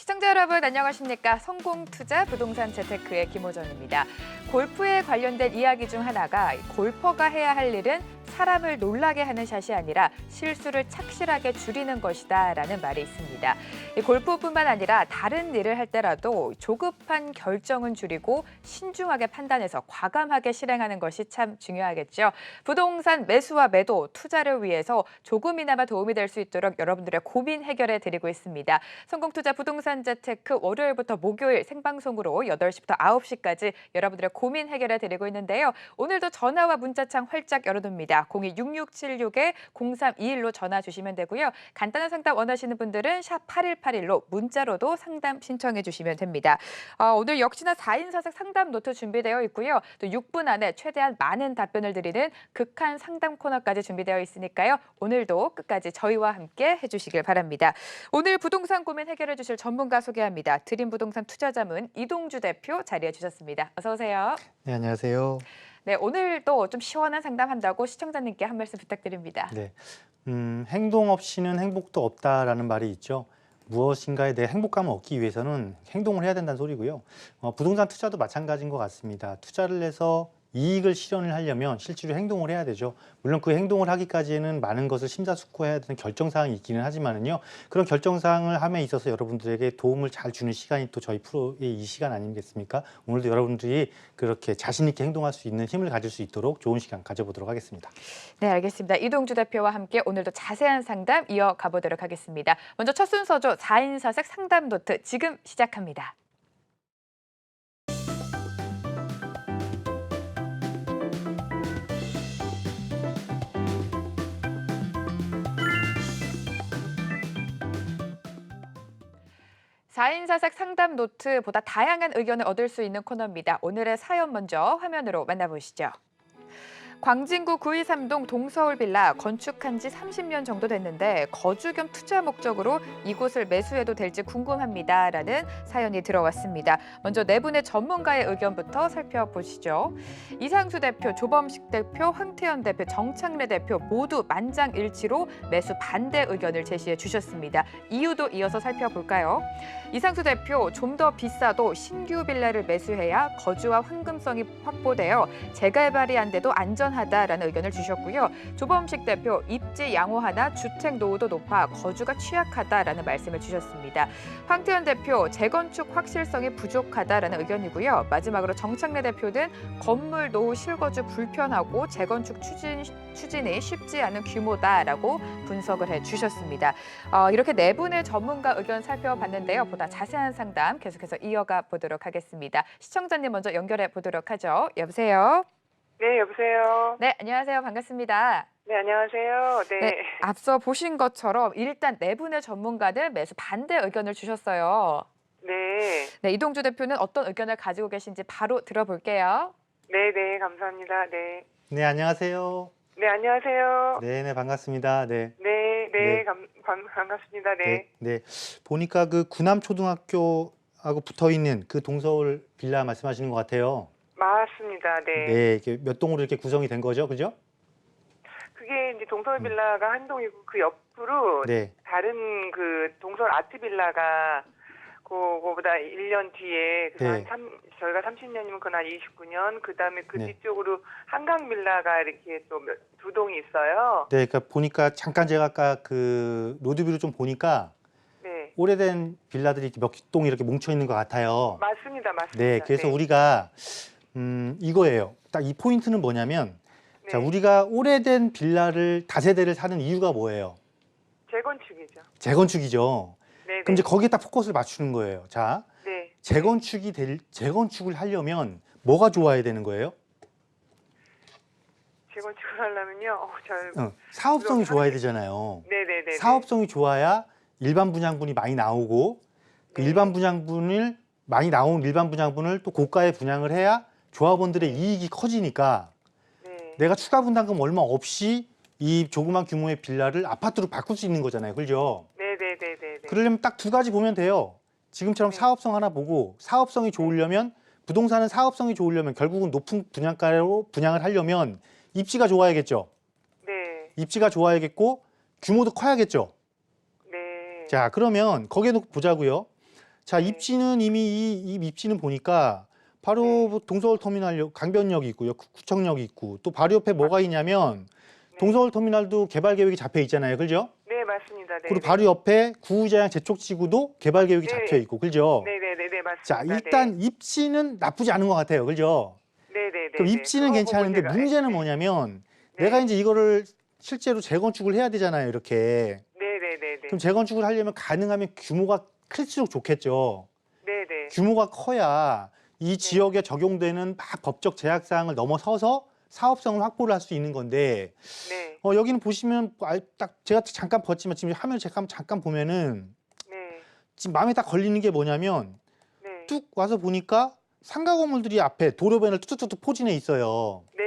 시청자 여러분 안녕하십니까? 성공투자 부동산 재테크의 김호정입니다. 골프에 관련된 이야기 중 하나가 골퍼가 해야 할 일은 사람을 놀라게 하는 샷이 아니라 실수를 착실하게 줄이는 것이다라는 말이 있습니다. 골프뿐만 아니라 다른 일을 할 때라도 조급한 결정은 줄이고 신중하게 판단해서 과감하게 실행하는 것이 참 중요하겠죠. 부동산 매수와 매도, 투자를 위해서 조금이나마 도움이 될 수 있도록 여러분들의 고민 해결해 드리고 있습니다. 성공투자 부동산 재테크 월요일부터 목요일 생방송으로 8시부터 9시까지 여러분들의 고민 해결해 드리고 있는데요. 오늘도 전화와 문자창 활짝 열어둡니다. 02-6676-0321로 전화 주시면 되고요. 간단한 상담 원하시는 분들은 샵 8181로 문자로도 상담 신청해 주시면 됩니다. 오늘 역시나 4인 4색 상담 노트 준비되어 있고요. 또 6분 안에 최대한 많은 답변을 드리는 극한 상담 코너까지 준비되어 있으니까요. 오늘도 끝까지 저희와 함께 해주시길 바랍니다. 오늘 부동산 고민 해결해 주실 전문가 소개합니다. 드림부동산 투자자문 이동주 대표 자리해 주셨습니다. 어서 오세요. 네, 안녕하세요. 네, 오늘도 좀 시원한 상담한다고 시청자님께 한 말씀 부탁드립니다. 네, 행동 없이는 행복도 없다라는 말이 있죠. 무엇인가에 대해 행복감을 얻기 위해서는 행동을 해야 된다는 소리고요. 부동산 투자도 마찬가지인 것 같습니다. 투자를 해서 이익을 실현을 하려면 실제로 행동을 해야 되죠. 물론 그 행동을 하기까지는 많은 것을 심사숙고해야 되는 결정사항이 있기는 하지만은요. 그런 결정사항을 함에 있어서 여러분들에게 도움을 잘 주는 시간이 또 저희 프로의 이 시간 아니겠습니까? 오늘도 여러분들이 그렇게 자신 있게 행동할 수 있는 힘을 가질 수 있도록 좋은 시간 가져보도록 하겠습니다. 네, 알겠습니다. 이동주 대표와 함께 오늘도 자세한 상담 이어가 보도록 하겠습니다. 먼저 첫 순서죠. 4인 4색 상담 노트 지금 시작합니다. 사인 4색 상담 노트보다 다양한 의견을 얻을 수 있는 코너입니다. 오늘의 사연 먼저 화면으로 만나보시죠. 광진구 923동 동서울 빌라 건축한 지 30년 정도 됐는데 거주 겸 투자 목적으로 이곳을 매수해도 될지 궁금합니다라는 사연이 들어왔습니다. 먼저 네 분의 전문가의 의견부터 살펴보시죠. 이상수 대표, 조범식 대표, 황태현 대표, 정창래 대표 모두 만장일치로 매수 반대 의견을 제시해 주셨습니다. 이유도 이어서 살펴볼까요? 이상수 대표, 좀 더 비싸도 신규 빌라를 매수해야 거주와 황금성이 확보되어 재개발이 안 돼도 안전하다라는 의견을 주셨고요. 조범식 대표, 입지 양호하나 주택 노후도 높아 거주가 취약하다라는 말씀을 주셨습니다. 황태현 대표, 재건축 확실성이 부족하다라는 의견이고요. 마지막으로 정창래 대표는 건물 노후 실거주 불편하고 재건축 추진이 쉽지 않은 규모다라고 분석을 해주셨습니다. 이렇게 네 분의 전문가 의견 살펴봤는데요. 보다 자세한 상담 계속해서 이어가 보도록 하겠습니다. 시청자님 먼저 연결해 보도록 하죠. 여보세요? 네, 여보세요. 네, 안녕하세요. 반갑습니다. 네, 안녕하세요. 네. 네, 앞서 보신 것처럼 일단 네 분의 전문가들 매수 반대 의견을 주셨어요. 네. 네, 이동주 대표는 어떤 의견을 가지고 계신지 바로 들어볼게요. 네, 네, 감사합니다. 네. 네, 안녕하세요. 네, 안녕하세요. 네, 네, 반갑습니다. 네. 네, 네, 네. 반갑습니다. 네. 네, 네. 보니까 그 구남초등학교하고 붙어 있는 그 동서울 빌라 말씀하시는 것 같아요. 맞습니다. 네. 네, 이렇게 몇 동으로 이렇게 구성이 된 거죠, 그죠? 그게 이제 동서울 빌라가 한 동이고 그 옆으로 네, 다른 그 동서울 아트 빌라가 그거보다 1년 뒤에 네. 저희가 30년이면 그건 한 29년 그다음에 그 네. 뒤쪽으로 한강 빌라가 이렇게 또 두 동이 있어요. 네, 그러니까 보니까 잠깐 제가 아까 그 로드뷰를 좀 보니까 네. 오래된 빌라들이 이렇게 몇 동이 이렇게 뭉쳐 있는 것 같아요. 맞습니다. 맞습니다. 네, 그래서 네. 우리가 이거예요. 딱 이 포인트는 뭐냐면, 네. 자, 우리가 오래된 빌라를 다세대를 사는 이유가 뭐예요? 재건축이죠. 재건축이죠. 네. 그럼 이제 거기에 딱 포커스를 맞추는 거예요. 자, 네. 재건축을 하려면 뭐가 좋아야 되는 거예요? 재건축을 하려면요. 사업성이 좋아야 되잖아요. 네네네. 사업성이 좋아야 일반 분양분이 많이 나오고 그 네. 일반 분양분을 많이 나온 일반 분양분을 또 고가에 분양을 해야 조합원들의 이익이 커지니까 네. 내가 추가 분담금 얼마 없이 이 조그만 규모의 빌라를 아파트로 바꿀 수 있는 거잖아요. 그죠? 네네네네. 그러려면 딱 두 가지 보면 돼요. 지금처럼 네. 사업성 하나 보고 사업성이 좋으려면 부동산은 사업성이 좋으려면 결국은 높은 분양가로 분양을 하려면 입지가 좋아야겠죠. 네. 입지가 좋아야겠고 규모도 커야겠죠. 네. 자, 그러면 거기에 놓고 보자고요. 자, 네. 입지는 이미 이 입지는 보니까 바로 동서울터미널 강변역이 있고요. 구청역이 있고 또 바로 옆에 뭐가 있냐면 네. 동서울터미널도 개발 계획이 잡혀 있잖아요. 그죠? 네, 맞습니다. 네. 그리고 바로 옆에 구의자양 재촉지구도 개발 계획이 네. 잡혀 있고. 그죠? 네, 자, 맞습니다. 일단 입지는 나쁘지 않은 것 같아요. 그죠? 네. 그럼 입지는 괜찮은데 문제는 뭐냐면 내가 이제 이거를 실제로 재건축을 해야 되잖아요. 이렇게. 네. 그럼 재건축을 하려면 가능하면 규모가 클수록 좋겠죠. 네. 규모가 커야 이 지역에 적용되는 막 법적 제약 사항을 넘어서서 사업성을 확보를 할 수 있는 건데 네. 여기는 보시면 딱 제가 잠깐 봤지만 지금 화면 잠깐 보면은 네. 지금 마음에 딱 걸리는 게 뭐냐면 네. 뚝 와서 보니까 상가 건물들이 앞에 도로변을 뚝뚝뚝 포진해 있어요. 네.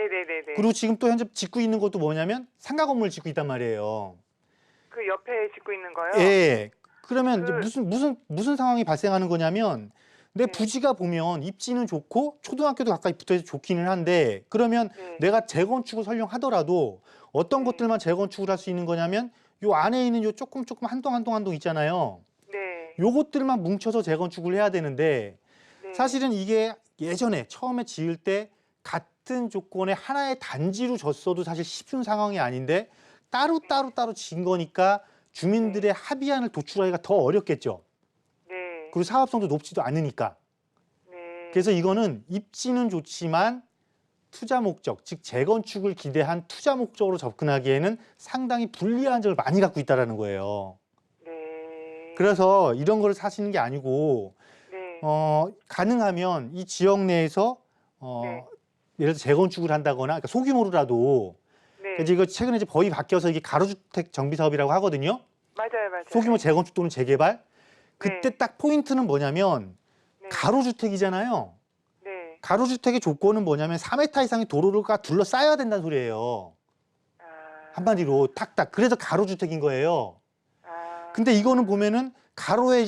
그리고 지금 또 현재 짓고 있는 것도 뭐냐면 상가 건물을 짓고 있단 말이에요. 그 옆에 짓고 있는 거요? 예. 그러면 그- 이제 무슨 상황이 발생하는 거냐면 내 네. 부지가 보면 입지는 좋고 초등학교도 가까이 붙어서 좋기는 한데 그러면 네. 내가 재건축을 설령 어떤 네. 것들만 재건축을 할 수 있는 거냐면 요 안에 있는 요 조금 한 동 있잖아요. 네. 요것들만 뭉쳐서 재건축을 해야 되는데 네. 사실은 이게 예전에 처음에 지을 때 같은 조건의 하나의 단지로 졌어도 사실 쉬운 상황이 아닌데 따로 지은 거니까 주민들의 합의안을 도출하기가 더 어렵겠죠. 네. 그리고 사업성도 높지도 않으니까. 네. 그래서 이거는 입지는 좋지만 투자 목적, 즉 재건축을 기대한 투자 목적으로 접근하기에는 상당히 불리한 점을 많이 갖고 있다는 거예요. 네. 그래서 이런 거를 사시는 게 아니고 네. 가능하면 이 지역 내에서 네. 예를 들어 재건축을 한다거나 그러니까 소규모로라도 네. 이제 이거 최근에 이제 법이 바뀌어서 이게 가로주택 정비 사업이라고 하거든요. 맞아요. 소규모 재건축 또는 재개발. 그때 네. 딱 포인트는 뭐냐면 네. 가로주택이잖아요. 네. 가로주택의 조건은 뭐냐면 4m 이상의 도로가 둘러싸여야 된다는 소리예요. 아. 한마디로 탁탁. 그래서 가로주택인 거예요. 아. 근데 이거는 보면은 가로에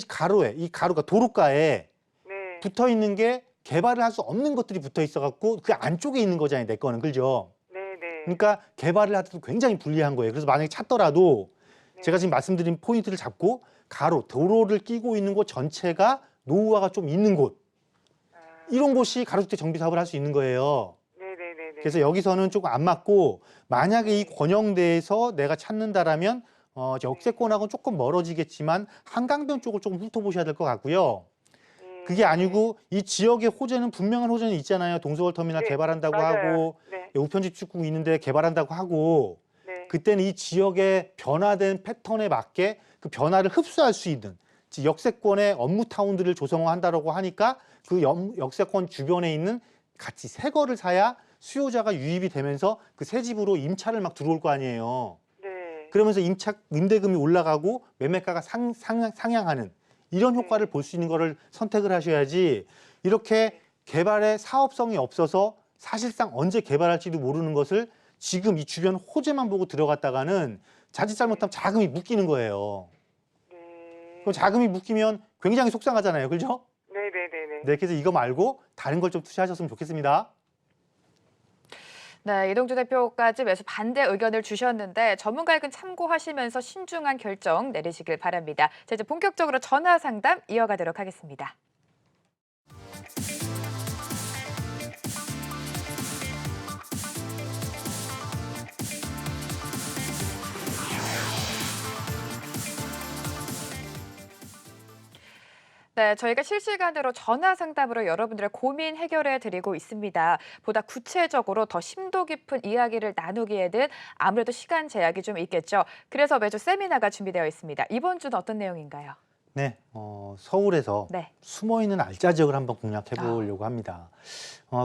이 가로가 도로가에 네. 붙어 있는 게 개발을 할 수 없는 것들이 붙어 있어 갖고 그 안쪽에 있는 거잖아요. 내 거는. 그죠? 네. 그러니까 개발을 하더라도 굉장히 불리한 거예요. 그래서 만약에 찾더라도 네. 제가 지금 말씀드린 포인트를 잡고 도로를 끼고 있는 곳 전체가 노후화가 좀 있는 곳. 아. 이런 곳이 가로주택 정비 사업을 할 수 있는 거예요. 네. 그래서 여기서는 조금 안 맞고 만약에 이 권영대에서 내가 찾는다라면 역세권하고는 조금 멀어지겠지만 한강변 쪽을 조금 훑어보셔야 될 것 같고요. 그게 아니고 이 지역의 호재는 분명한 호재는 있잖아요. 동서울터미널 네, 개발한다고 맞아요. 하고 네. 우편집축구 있는데 개발한다고 하고 네. 그때는 이 지역의 변화된 패턴에 맞게 그 변화를 흡수할 수 있는 즉 역세권의 업무 타운들을 조성한다라고 하니까 그 역세권 주변에 있는 같이 새 거를 사야 수요자가 유입이 되면서 그 새 집으로 임차를 막 들어올 거 아니에요. 네. 그러면서 임대금이 올라가고 매매가가 상향하는 이런 효과를 볼 수 있는 거를 선택을 하셔야지 이렇게 개발의 사업성이 없어서 사실상 언제 개발할지도 모르는 것을 지금 이 주변 호재만 보고 들어갔다가는 자칫 잘못하면 자금이 묶이는 거예요. 네. 그럼 자금이 묶이면 굉장히 속상하잖아요. 그죠? 네. 네, 그래서 이거 말고 다른 걸 좀 투자하셨으면 좋겠습니다. 네, 이동주 대표까지 매수 반대 의견을 주셨는데 전문가 의견 참고하시면서 신중한 결정 내리시길 바랍니다. 자, 이제 본격적으로 전화 상담 이어가도록 하겠습니다. 네, 저희가 실시간으로 전화 상담으로 여러분들의 고민 해결해 드리고 있습니다. 보다 구체적으로 더 심도 깊은 이야기를 나누기에는 아무래도 시간 제약이 좀 있겠죠. 그래서 매주 세미나가 준비되어 있습니다. 이번 주는 어떤 내용인가요? 네, 서울에서 네. 숨어있는 알짜 지역을 한번 공략해 보려고 합니다.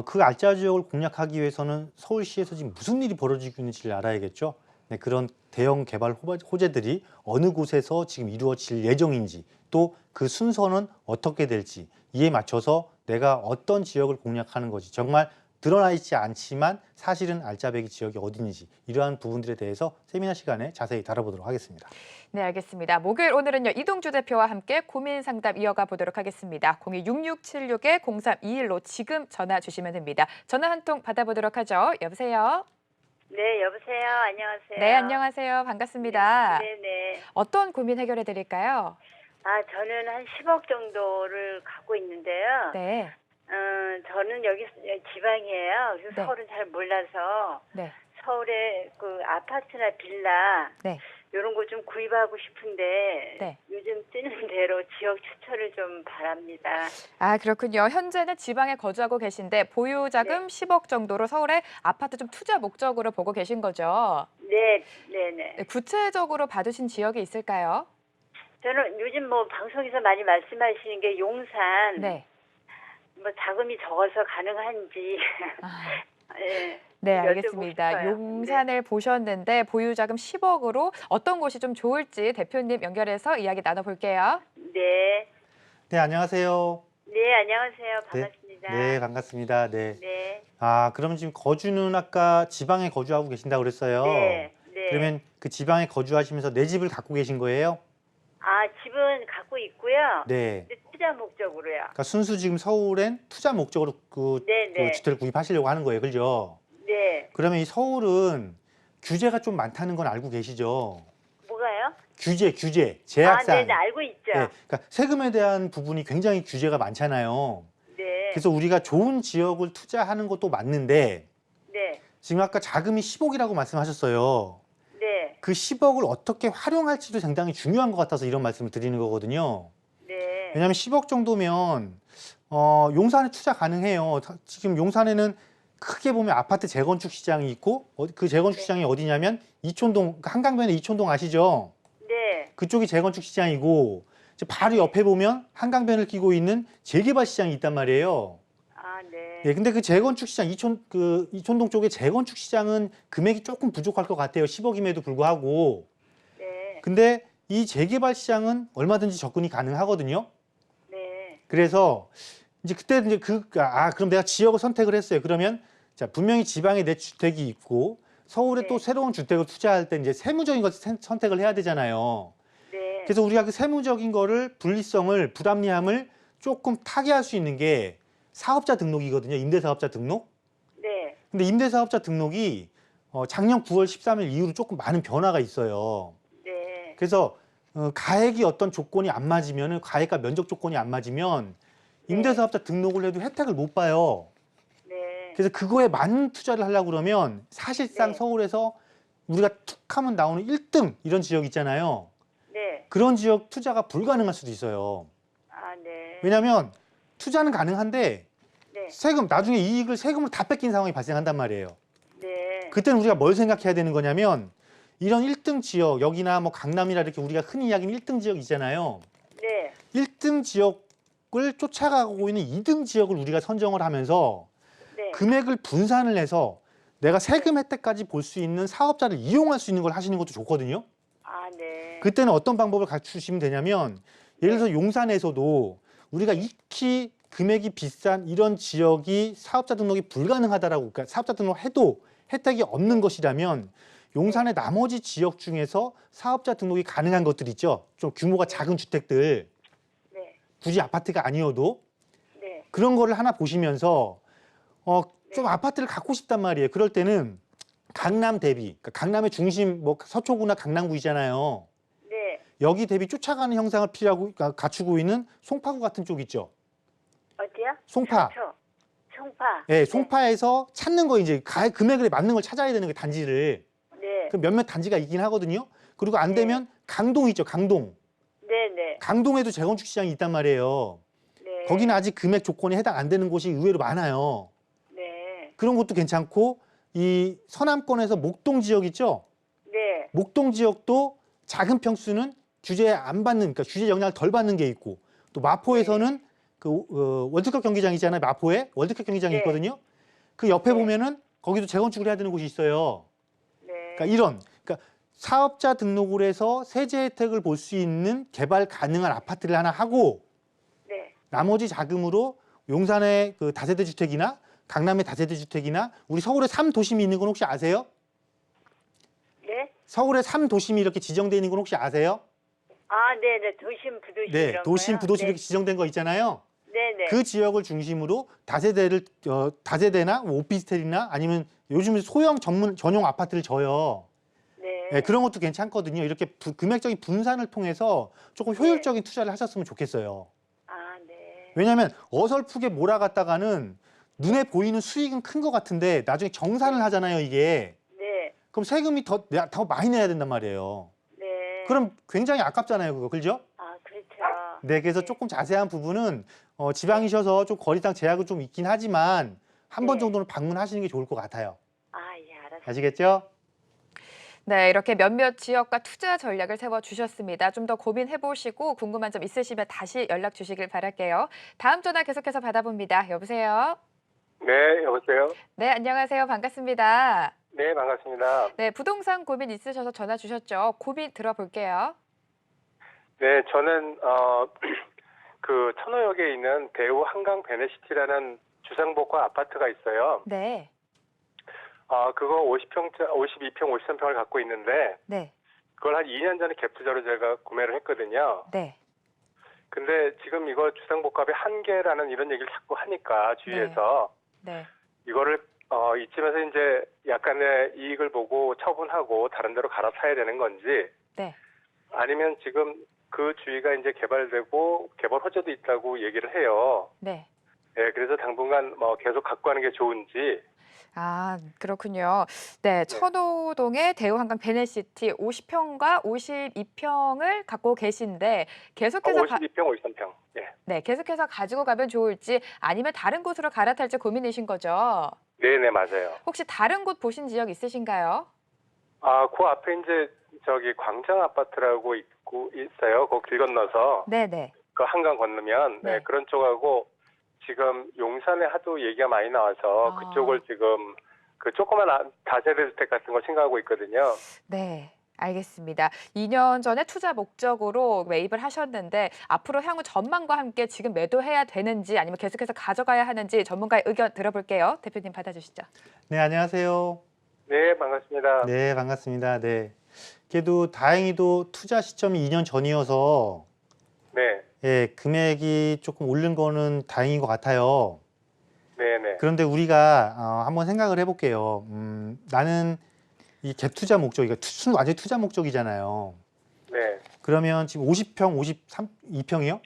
그 알짜 지역을 공략하기 위해서는 서울시에서 지금 무슨 일이 벌어지고 있는지를 알아야겠죠. 네, 그런 대형 개발 호재들이 어느 곳에서 지금 이루어질 예정인지 또 그 순서는 어떻게 될지 이에 맞춰서 내가 어떤 지역을 공략하는 것이 정말 드러나 있지 않지만 사실은 알짜배기 지역이 어딘지 이러한 부분들에 대해서 세미나 시간에 자세히 다뤄보도록 하겠습니다. 네, 알겠습니다. 목요일 오늘은요. 이동주 대표와 함께 고민 상담 이어가 보도록 하겠습니다. 026676-0321로 지금 전화 주시면 됩니다. 전화 한 통 받아보도록 하죠. 여보세요? 네, 여보세요. 안녕하세요. 네, 안녕하세요. 반갑습니다. 네. 어떤 고민 해결해 드릴까요? 저는 한 10억 정도를 갖고 있는데요. 네. 저는 여기 지방이에요. 그래서 네. 서울은 잘 몰라서 네. 서울에 그 아파트나 빌라 네. 이런 거 좀 구입하고 싶은데 네. 요즘 뜨는 대로 지역 추천을 좀 바랍니다. 아, 그렇군요. 현재는 지방에 거주하고 계신데 보유 자금 10억 정도로 서울에 아파트 좀 투자 목적으로 보고 계신 거죠? 네, 네, 네. 네, 구체적으로 받으신 지역이 있을까요? 저는 요즘 뭐 방송에서 많이 말씀하시는 게 용산 네. 뭐 자금이 적어서 가능한지 아, 예. 네, 여쭤보고 알겠습니다. 싶어요. 용산을 보셨는데 보유 자금 10억으로 어떤 곳이 좀 좋을지 대표님 연결해서 이야기 나눠볼게요. 네. 네, 안녕하세요. 네, 안녕하세요. 반갑습니다. 네, 반갑습니다. 네. 네. 그럼 지금 거주는 아까 지방에 거주하고 계신다고 그랬어요. 네. 네. 그러면 그 지방에 거주하시면서 내 집을 갖고 계신 거예요? 집은 갖고 있고요. 네. 근데 투자 목적으로요. 그러니까 순수 지금 서울엔 투자 목적으로 그 네. 주택을 구입하시려고 하는 거예요. 그죠? 네. 그러면 이 서울은 규제가 좀 많다는 건 알고 계시죠? 뭐가요? 규제, 제약사항. 네, 알고 있죠. 네, 그러니까 세금에 대한 부분이 굉장히 규제가 많잖아요. 네. 그래서 우리가 좋은 지역을 투자하는 것도 맞는데 네. 지금 아까 자금이 10억이라고 말씀하셨어요. 네. 그 10억을 어떻게 활용할지도 상당히 중요한 것 같아서 이런 말씀을 드리는 거거든요. 네. 왜냐하면 10억 정도면 용산에 투자 가능해요. 지금 용산에는 크게 보면 아파트 재건축 시장이 있고 그 재건축 시장이 어디냐면 이촌동, 한강변에 이촌동 아시죠? 네. 그쪽이 재건축 시장이고 이제 바로 옆에 보면 한강변을 끼고 있는 재개발 시장이 있단 말이에요. 네. 예, 근데 그 재건축 시장 이촌동 쪽의 재건축 시장은 금액이 조금 부족할 것 같아요. 10억임에도 불구하고. 네. 근데 이 재개발 시장은 얼마든지 접근이 가능하거든요. 네. 그래서 이제 그때 이제 그럼 내가 지역을 선택을 했어요. 그러면 자, 분명히 지방에 내 주택이 있고 서울에 네. 또 새로운 주택을 투자할 때 이제 세무적인 것을 선택을 해야 되잖아요. 네. 그래서 우리가 그 세무적인 거를 분리성을 불합리함을 조금 타개할 수 있는 게 사업자 등록이거든요. 임대사업자 등록. 네. 근데 임대사업자 등록이 작년 9월 13일 이후로 조금 많은 변화가 있어요. 네. 그래서 가액이 어떤 조건이 안 맞으면 가액과 면적 조건이 안 맞으면 임대사업자 등록을 해도 혜택을 못 봐요. 네. 그래서 그거에 많은 투자를 하려고 그러면 사실상 네. 서울에서 우리가 툭 하면 나오는 1등 이런 지역 있잖아요. 네. 그런 지역 투자가 불가능할 수도 있어요. 네. 왜냐하면 투자는 가능한데 네. 나중에 이익을 세금으로 다 뺏긴 상황이 발생한단 말이에요. 네. 그때는 우리가 뭘 생각해야 되는 거냐면 이런 1등 지역, 여기나 뭐 강남이라 이렇게 우리가 흔히 이야기하는 1등 지역 있잖아요. 네. 1등 지역을 쫓아가고 있는 2등 지역을 우리가 선정을 하면서 네. 금액을 분산을 해서 내가 세금 혜택까지 볼 수 있는 사업자를 이용할 수 있는 걸 하시는 것도 좋거든요. 네. 그때는 어떤 방법을 갖추시면 되냐면 예를 들어서 용산에서도 우리가 익히 금액이 비싼 이런 지역이 사업자 등록이 불가능하다라고, 그러니까 사업자 등록해도 혜택이 없는 것이라면 용산의 나머지 지역 중에서 사업자 등록이 가능한 것들 있죠. 좀 규모가 작은 주택들, 네. 굳이 아파트가 아니어도 네. 그런 거를 하나 보시면서 좀 아파트를 갖고 싶단 말이에요. 그럴 때는 강남 대비, 그러니까 강남의 중심, 뭐 서초구나 강남구이잖아요. 네. 여기 대비 쫓아가는 형상을 갖추고 있는 송파구 같은 쪽 있죠. 어디요? 송파. 송파. 예, 송파에서 찾는 거 이제 금액에 맞는 걸 찾아야 되는 게 단지를. 네. 그 몇몇 단지가 있긴 하거든요. 그리고 안 되면 강동 있죠, 강동. 네. 네. 강동에도 재건축 시장이 있단 말이에요. 네. 거기는 아직 금액 조건에 해당 안 되는 곳이 의외로 많아요. 네. 그런 것도 괜찮고 이 서남권에서 목동 지역 있죠. 네. 목동 지역도 작은 평수는 규제 안 받는, 그러니까 규제 영향을 덜 받는 게 있고 또 마포에서는 그 월드컵 경기장 있잖아요. 마포에 월드컵 경기장이 네. 있거든요. 그 옆에 네. 보면은 거기도 재건축을 해야 되는 곳이 있어요. 네. 그러니까 사업자 등록을 해서 세제 혜택을 볼 수 있는 개발 가능한 아파트를 하나 하고 네. 나머지 자금으로 용산의 그 다세대 주택이나 강남의 다세대 주택이나 우리 서울의 3도심이 있는 건 혹시 아세요? 네. 서울의 3도심이 이렇게 지정되어 있는 건 혹시 아세요? 네. 도심, 부도심 네, 이런 도심, 거요? 부도심 네. 이렇게 지정된 거 있잖아요. 네. 그 지역을 중심으로 다세대나 뭐 오피스텔이나 아니면 요즘 소형 전용 아파트를 져요. 네. 예, 그런 것도 괜찮거든요. 이렇게 금액적인 분산을 통해서 조금 효율적인 투자를 하셨으면 좋겠어요. 아, 네. 왜냐하면 어설프게 몰아갔다가는 눈에 보이는 수익은 큰 것 같은데 나중에 정산을 하잖아요, 이게. 네. 그럼 세금이 더 많이 내야 된단 말이에요. 네. 그럼 굉장히 아깝잖아요, 그거. 그죠? 아, 그렇죠. 네, 그래서 조금 자세한 부분은 지방이셔서 좀 거리상 제약은 좀 있긴 하지만 한 번 네. 정도는 방문하시는 게 좋을 것 같아요. 아, 예, 알았습니다. 아시겠죠? 네, 이렇게 몇몇 지역과 투자 전략을 세워주셨습니다. 좀 더 고민해보시고 궁금한 점 있으시면 다시 연락 주시길 바랄게요. 다음 전화 계속해서 받아봅니다. 여보세요? 네, 여보세요? 네, 안녕하세요. 반갑습니다. 네, 반갑습니다. 네, 부동산 고민 있으셔서 전화 주셨죠? 고민 들어볼게요. 네, 저는 그 천호역에 있는 대우 한강 베네시티라는 주상복합 아파트가 있어요. 네, 그거 52평, 53평을 갖고 있는데 네, 그걸 한 2년 전에 갭 투자로 제가 구매를 했거든요. 네, 근데 지금 이거 주상복합의 한계라는 이런 얘기를 자꾸 하니까 주위에서 네. 이거를 이쯤에서 이제 약간의 이익을 보고 처분하고 다른 데로 갈아타야 되는 건지 네. 아니면 지금 그 주위가 이제 개발되고 개발 호재도 있다고 얘기를 해요. 네. 예, 그래서 당분간 계속 갖고 가는 게 좋은지. 아, 그렇군요. 네, 천호동의 대우한강 베네시티 50평과 52평을 갖고 계신데 계속해서 52평, 53평. 예. 네, 계속해서 가지고 가면 좋을지 아니면 다른 곳으로 갈아탈지 고민이신 거죠? 네네, 맞아요. 혹시 다른 곳 보신 지역 있으신가요? 그 앞에 이제 저기 광장 아파트라고 있어요. 그 길 건너서 네, 네. 그 한강 건너면 네. 그런 쪽하고 지금 용산에 하도 얘기가 많이 나와서 아. 그쪽을 지금 그 조그만 다세대 주택 같은 걸 생각하고 있거든요. 네. 알겠습니다. 2년 전에 투자 목적으로 매입을 하셨는데 앞으로 향후 전망과 함께 지금 매도해야 되는지 아니면 계속해서 가져가야 하는지 전문가의 의견 들어볼게요. 대표님 받아주시죠. 네, 안녕하세요. 네, 반갑습니다. 네, 반갑습니다. 네. 그래도 다행히도 투자 시점이 2년 전이어서 네, 예, 금액이 조금 오른 거는 다행인 것 같아요. 네네. 그런데 우리가 한번 생각을 해볼게요. 나는 이 갭 투자 목적이 완전히 투자 목적이잖아요. 네. 그러면 지금 50평, 52평이요?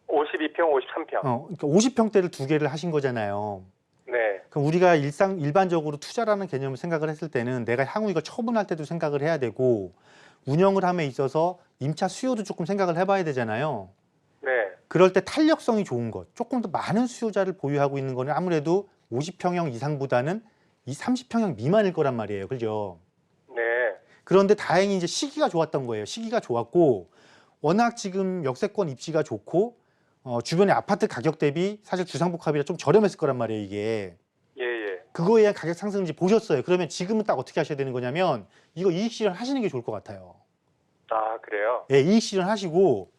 52평, 53평. 그러니까 50평대를 두 개를 하신 거잖아요. 네, 그럼 우리가 일반적으로 투자라는 개념을 생각을 했을 때는 내가 향후 이거 처분할 때도 생각을 해야 되고 운영을 함에 있어서 임차 수요도 조금 생각을 해봐야 되잖아요. 네, 그럴 때 탄력성이 좋은 것, 조금 더 많은 수요자를 보유하고 있는 거는 아무래도 50평형 이상보다는 이 30평형 미만일 거란 말이에요. 그죠? 네, 그런데 다행히 이제 시기가 좋았던 거예요. 시기가 좋았고 워낙 지금 역세권 입지가 좋고 주변의 아파트 가격 대비 사실 주상복합이라 좀 저렴했을 거란 말이에요. 이게. 예, 예. 그거에 대한 가격 상승인지 보셨어요. 그러면 지금은 딱 어떻게 하셔야 되는 거냐면 이거 이익 실현 하시는 게 좋을 것 같아요. 아, 그래요? 예, 이익 실현 하시고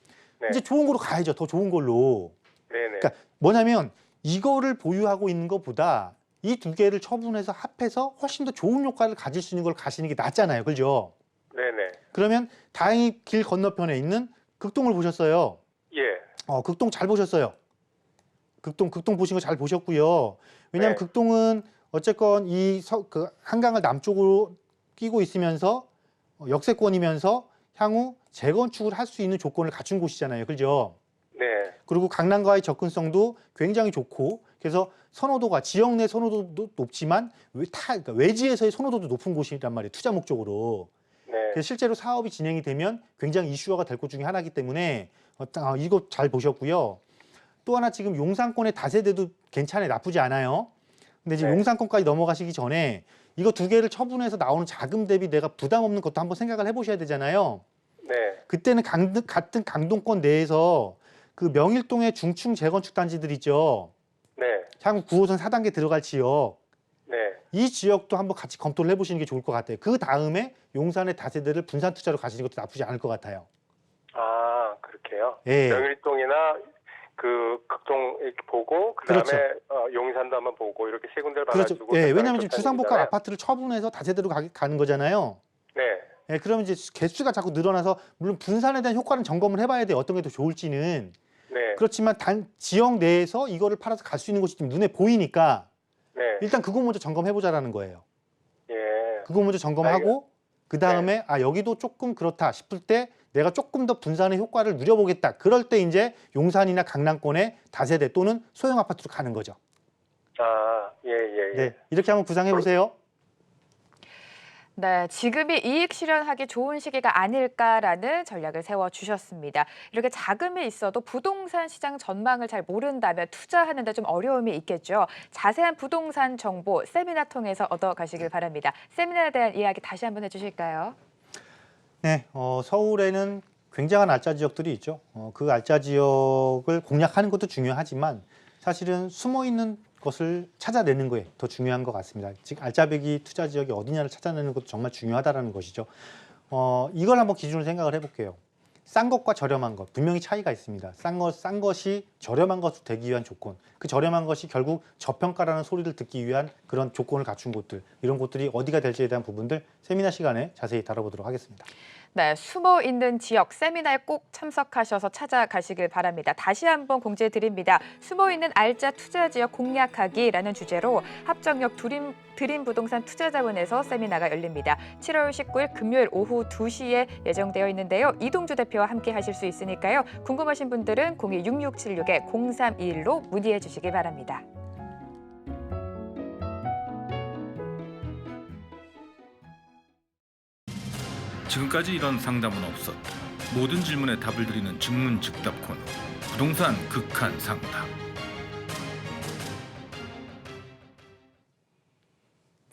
네, 이제 좋은 걸로 가야죠. 더 좋은 걸로. 네네. 그러니까 뭐냐면 이거를 보유하고 있는 것보다 이 두 개를 처분해서 합해서 훨씬 더 좋은 효과를 가질 수 있는 걸 가시는 게 낫잖아요. 그죠? 네네. 그러면 다행히 길 건너편에 있는 극동을 보셨어요. 예, 극동 잘 보셨어요. 극동 보신 거 잘 보셨고요. 왜냐하면 네. 극동은 어쨌건 그 한강을 남쪽으로 끼고 있으면서 역세권이면서 향후 재건축을 할 수 있는 조건을 갖춘 곳이잖아요. 그죠? 네, 그리고 강남과의 접근성도 굉장히 좋고 그래서 선호도가 지역 내 선호도도 높지만 그러니까 외지에서의 선호도도 높은 곳이란 말이에요. 투자 목적으로. 네. 그래서 실제로 사업이 진행이 되면 굉장히 이슈화가 될 것 중에 하나이기 때문에 이거 잘 보셨고요. 또 하나 지금 용산권의 다세대도 괜찮아요. 나쁘지 않아요. 근데 이제 네. 용산권까지 넘어가시기 전에 이거 두 개를 처분해서 나오는 자금 대비 내가 부담 없는 것도 한번 생각을 해보셔야 되잖아요. 네, 그때는 같은 강동권 내에서 그 명일동의 중층 재건축 단지들 있죠. 네, 향후 9호선 4단계 들어갈 지역. 네. 이 지역도 한번 같이 검토를 해보시는 게 좋을 것 같아요. 그 다음에 용산의 다세대를 분산 투자로 가시는 것도 나쁘지 않을 것 같아요. 아, 그렇게요? 예. 명일동이나 그 극동 이렇게 보고 그다음에 그렇죠. 용산도 한번 보고 이렇게 세 군데를 그렇죠. 봐가지고 예, 생각이 왜냐하면 지금 좋다는 주상복합 얘기잖아요. 아파트를 처분해서 다세대로 가는 거잖아요. 네, 예, 그러면 이제 개수가 자꾸 늘어나서 물론 분산에 대한 효과는 점검을 해봐야 돼요. 어떤 게 더 좋을지는. 네, 그렇지만 지역 내에서 이거를 팔아서 갈 수 있는 곳이 좀 눈에 보이니까 네, 일단 그거 먼저 점검해보자라는 거예요. 예. 그거 먼저 점검하고 그 다음에 아 여기도 조금 그렇다 싶을 때 내가 조금 더 분산의 효과를 누려보겠다. 그럴 때 이제 용산이나 강남권의 다세대 또는 소형 아파트로 가는 거죠. 아, 예, 예, 예. 네, 이렇게 한번 구상해 보세요. 네, 지금이 이익 실현하기 좋은 시기가 아닐까라는 전략을 세워주셨습니다. 이렇게 자금이 있어도 부동산 시장 전망을 잘 모른다면 투자하는 데 좀 어려움이 있겠죠. 자세한 부동산 정보 세미나 통해서 얻어가시길 바랍니다. 세미나에 대한 이야기 다시 한번 해주실까요? 네, 서울에는 굉장한 알짜 지역들이 있죠. 그 알짜 지역을 공략하는 것도 중요하지만 사실은 숨어있는 것을 찾아내는 거에 더 중요한 것 같습니다. 즉 알짜배기 투자 지역이 어디냐를 찾아내는 것도 정말 중요하다는 것이죠. 이걸 한번 기준으로 생각을 해볼게요. 싼 것과 저렴한 것 분명히 차이가 있습니다. 싼 것이 저렴한 것으로 되기 위한 조건, 그 저렴한 것이 결국 저평가라는 소리를 듣기 위한 그런 조건을 갖춘 곳들, 이런 곳들이 어디가 될지에 대한 부분들 세미나 시간에 자세히 다뤄보도록 하겠습니다. 네, 숨어 있는 지역 세미나에 꼭 참석하셔서 찾아가시길 바랍니다. 다시 한번 공지해 드립니다. 숨어 있는 알짜 투자 지역 공략하기라는 주제로 합정역 드림 부동산 투자자원에서 세미나가 열립니다. 7월 19일 금요일 오후 2시에 예정되어 있는데요. 이동주 대표와 함께 하실 수 있으니까요. 궁금하신 분들은 02-6676-0321로 문의해 주시기 바랍니다. 지금까지 이런 상담은 없었다. 모든 질문에 답을 드리는 증문즉답 코너. 부동산 극한 상담.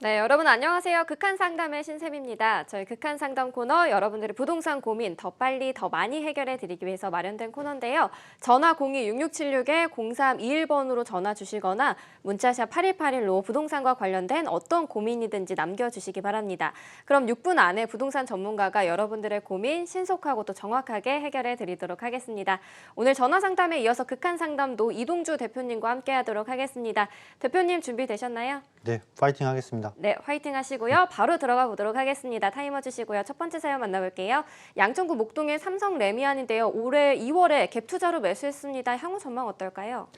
네, 여러분 안녕하세요. 극한 상담의 신샘입니다. 저희 극한 상담 코너 여러분들의 부동산 고민 더 빨리 더 많이 해결해 드리기 위해서 마련된 코너인데요. 전화 02-6676-0321번으로 전화 주시거나 문자샵 8181로 부동산과 관련된 어떤 고민이든지 남겨주시기 바랍니다. 그럼 6분 안에 부동산 전문가가 여러분들의 고민 신속하고 또 정확하게 해결해 드리도록 하겠습니다. 오늘 전화 상담에 이어서 극한 상담도 이동주 대표님과 함께 하도록 하겠습니다. 대표님 준비되셨나요? 네, 파이팅 하겠습니다. 네, 화이팅 하시고요. 바로 들어가 보도록 하겠습니다. 타이머 주시고요. 첫 번째 사연 만나볼게요. 양천구 목동의 삼성 레미안인데요. 올해 2월에 갭 투자로 매수했습니다. 향후 전망 어떨까요?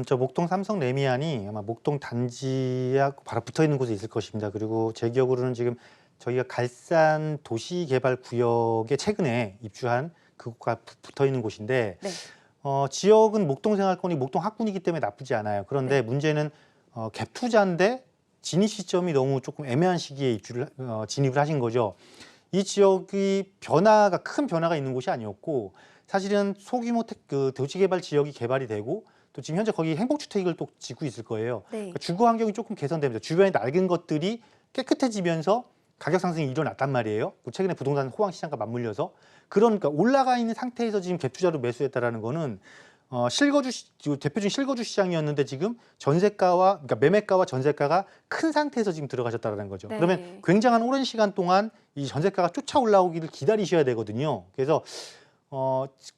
저 목동 삼성 레미안이 아마 목동 단지하고 바로 붙어 있는 곳에 있을 것입니다. 그리고 제 기억으로는 지금 저희가 갈산 도시개발 구역에 최근에 입주한 그곳과 붙어 있는 곳인데 네. 지역은 목동 생활권이 목동 학군이기 때문에 나쁘지 않아요. 그런데 문제는 갭 투자인데 진입 시점이 너무 조금 애매한 시기에 진입을 하신 거죠. 이 지역이 큰 변화가 있는 곳이 아니었고 사실은 소규모 도시개발 지역이 개발이 되고 또 지금 현재 거기 행복주택을 또 짓고 있을 거예요. 네. 그러니까 주거 환경이 조금 개선됩니다. 주변에 낡은 것들이 깨끗해지면서 가격 상승이 일어났단 말이에요. 또 최근에 부동산 호황 시장과 맞물려서 그러니까 올라가 있는 상태에서 지금 갭 투자로 매수했다라는 거는 대표적인 실거주 시장이었는데 지금 그러니까 매매가와 전세가가 큰 상태에서 지금 들어가셨다는 거죠. 네. 그러면 굉장한 오랜 시간 동안 이 전세가가 쫓아 올라오기를 기다리셔야 되거든요. 그래서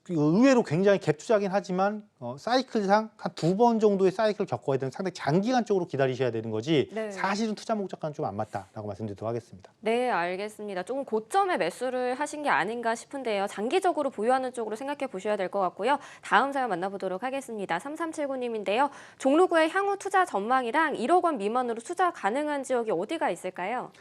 의외로 굉장히 갭 투자긴 하지만 사이클상 한 2번 정도의 사이클을 겪어야 되는 상당히 장기간적으로 기다리셔야 되는 거지 네. 사실은 투자 목적과는 좀 안 맞다라고 말씀드리도록 하겠습니다. 네, 알겠습니다. 조금 고점에 매수를 하신 게 아닌가 싶은데요. 장기적으로 보유하는 쪽으로 생각해 보셔야 될 것 같고요. 다음 사연 만나보도록 하겠습니다. 3379님인데요. 종로구의 향후 투자 전망이랑 1억 원 미만으로 투자 가능한 지역이 어디가 있을까요?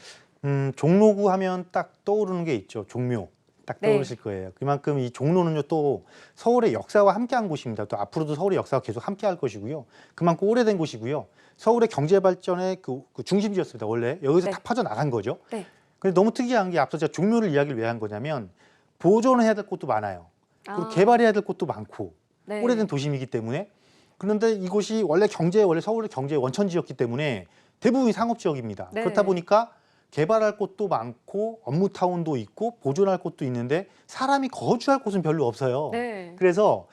종로구 하면 딱 떠오르는 게 있죠. 종묘. 딱 떠오르실 거예요. 그만큼 이 종로는요 또 서울의 역사와 함께한 곳입니다. 또 앞으로도 서울의 역사와 계속 함께할 것이고요. 그만큼 오래된 곳이고요. 서울의 경제 발전의 그 중심지였습니다. 원래 여기서 네. 다 퍼져 나간 거죠. 네. 근데 너무 특이한 게 앞서 제가 종묘를 이야기를 왜 한 거냐면 보존을 해야 될 곳도 많아요. 그리고 개발해야 될 곳도 많고 네. 오래된 도심이기 때문에 그런데 이곳이 원래 서울의 경제의 원천지였기 때문에 대부분이 상업지역입니다. 네. 그렇다 보니까 개발할 곳도 많고 업무타운도 있고 보존할 곳도 있는데 사람이 거주할 곳은 별로 없어요. 네. 그래서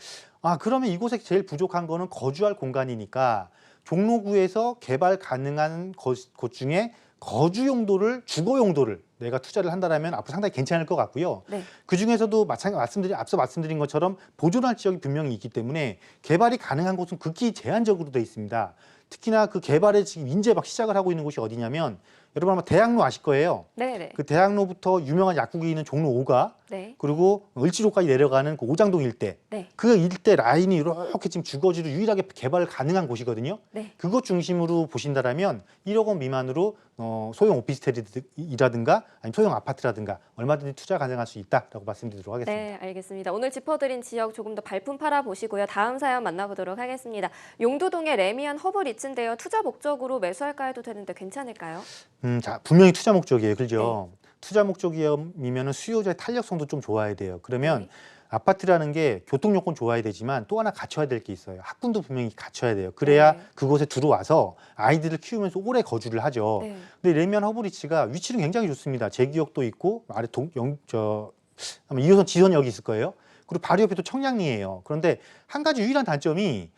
그러면 이곳에 제일 부족한 거는 거주할 공간이니까 종로구에서 개발 가능한 곳 중에 거주 용도를 주거 용도를 내가 투자를 한다라면 앞으로 상당히 괜찮을 것 같고요. 네. 그 중에서도 앞서 말씀드린 것처럼 보존할 지역이 분명히 있기 때문에 개발이 가능한 곳은 극히 제한적으로 돼 있습니다. 특히나 그 개발에 지금 이제 막 시작을 하고 있는 곳이 어디냐면 여러분 아마 대학로 아실 거예요. 네. 그 대학로부터 유명한 약국이 있는 종로 5가 네. 그리고 을지로까지 내려가는 그 오장동 일대. 네. 그 일대 라인이 이렇게 지금 주거지로 유일하게 개발 가능한 곳이거든요. 네. 그것 중심으로 보신다라면 1억 원 미만으로 소형 오피스텔이라든가 아니면 소형 아파트라든가 얼마든지 투자 가능할 수 있다라고 말씀드리도록 하겠습니다. 네, 알겠습니다. 오늘 짚어드린 지역 조금 더 발품 팔아보시고요. 다음 사연 만나보도록 하겠습니다. 용두동의 레미안 허브 리츠인데요. 투자 목적으로 매수할까 해도 되는데 괜찮을까요? 자, 분명히 투자 목적이에요. 그죠? 투자 목적이면 수요자의 탄력성도 좀 좋아야 돼요. 그러면 아파트라는 게 교통 요건 좋아야 되지만 또 하나 갖춰야 될 게 있어요. 학군도 분명히 갖춰야 돼요. 그래야 그곳에 들어와서 아이들을 키우면서 오래 거주를 하죠. 근데 레미안 허브리치가 위치는 굉장히 좋습니다. 제기역도 있고 아래 아마 2호선 지선역이 있을 거예요. 그리고 바로 옆에 또 청량리예요. 그런데 한 가지 유일한 단점이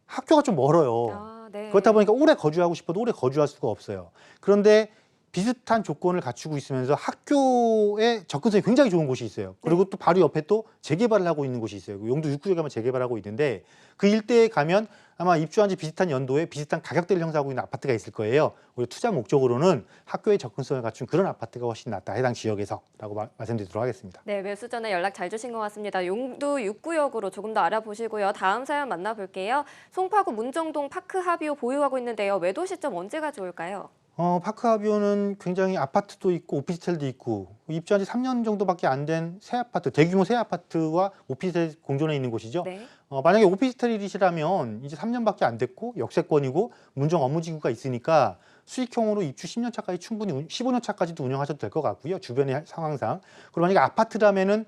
학교가 좀 멀어요. 그렇다 보니까 오래 거주하고 싶어도 오래 거주할 수가 없어요. 그런데 비슷한 조건을 갖추고 있으면서 학교의 접근성이 굉장히 좋은 곳이 있어요. 그리고 또 바로 옆에 또 재개발을 하고 있는 곳이 있어요. 용도 6구역에 가면 재개발하고 있는데 그 일대에 가면 아마 입주한 지 비슷한 연도에 비슷한 가격대를 형성하고 있는 아파트가 있을 거예요. 우리 투자 목적으로는 학교의 접근성을 갖춘 그런 아파트가 훨씬 낫다. 해당 지역에서라고 말씀드리도록 하겠습니다. 네, 매수 전에 연락 잘 주신 것 같습니다. 용도 6구역으로 조금 더 알아보시고요. 다음 사연 만나볼게요. 송파구 문정동 파크하비오 보유하고 있는데요. 매도 시점 언제가 좋을까요? 파크하비오는 굉장히 아파트도 있고 오피스텔도 있고 입주한 지 3년 정도밖에 안 된 새 아파트, 대규모 새 아파트와 오피스텔 공존해 있는 곳이죠. 만약에 오피스텔이시라면 이제 3년밖에 안 됐고 역세권이고 문정 업무지구가 있으니까 수익형으로 입주 10년 차까지 충분히 15년 차까지도 운영하셔도 될 것 같고요. 주변의 상황상. 그리고 만약에 아파트라면은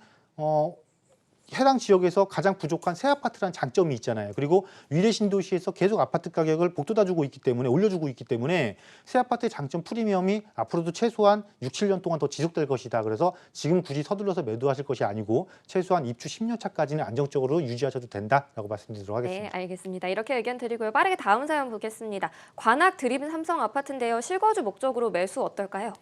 해당 지역에서 가장 부족한 새 아파트라는 장점이 있잖아요. 그리고 위례 신도시에서 계속 아파트 가격을 복돋아주고 있기 때문에 올려주고 있기 때문에 새 아파트의 장점 프리미엄이 앞으로도 최소한 6, 7년 동안 더 지속될 것이다. 그래서 지금 굳이 서둘러서 매도하실 것이 아니고 최소한 입주 10년 차까지는 안정적으로 유지하셔도 된다라고 말씀드리도록 하겠습니다. 네, 알겠습니다. 이렇게 의견 드리고요. 빠르게 다음 사연 보겠습니다. 관악 드림 삼성 아파트인데요. 실거주 목적으로 매수 어떨까요?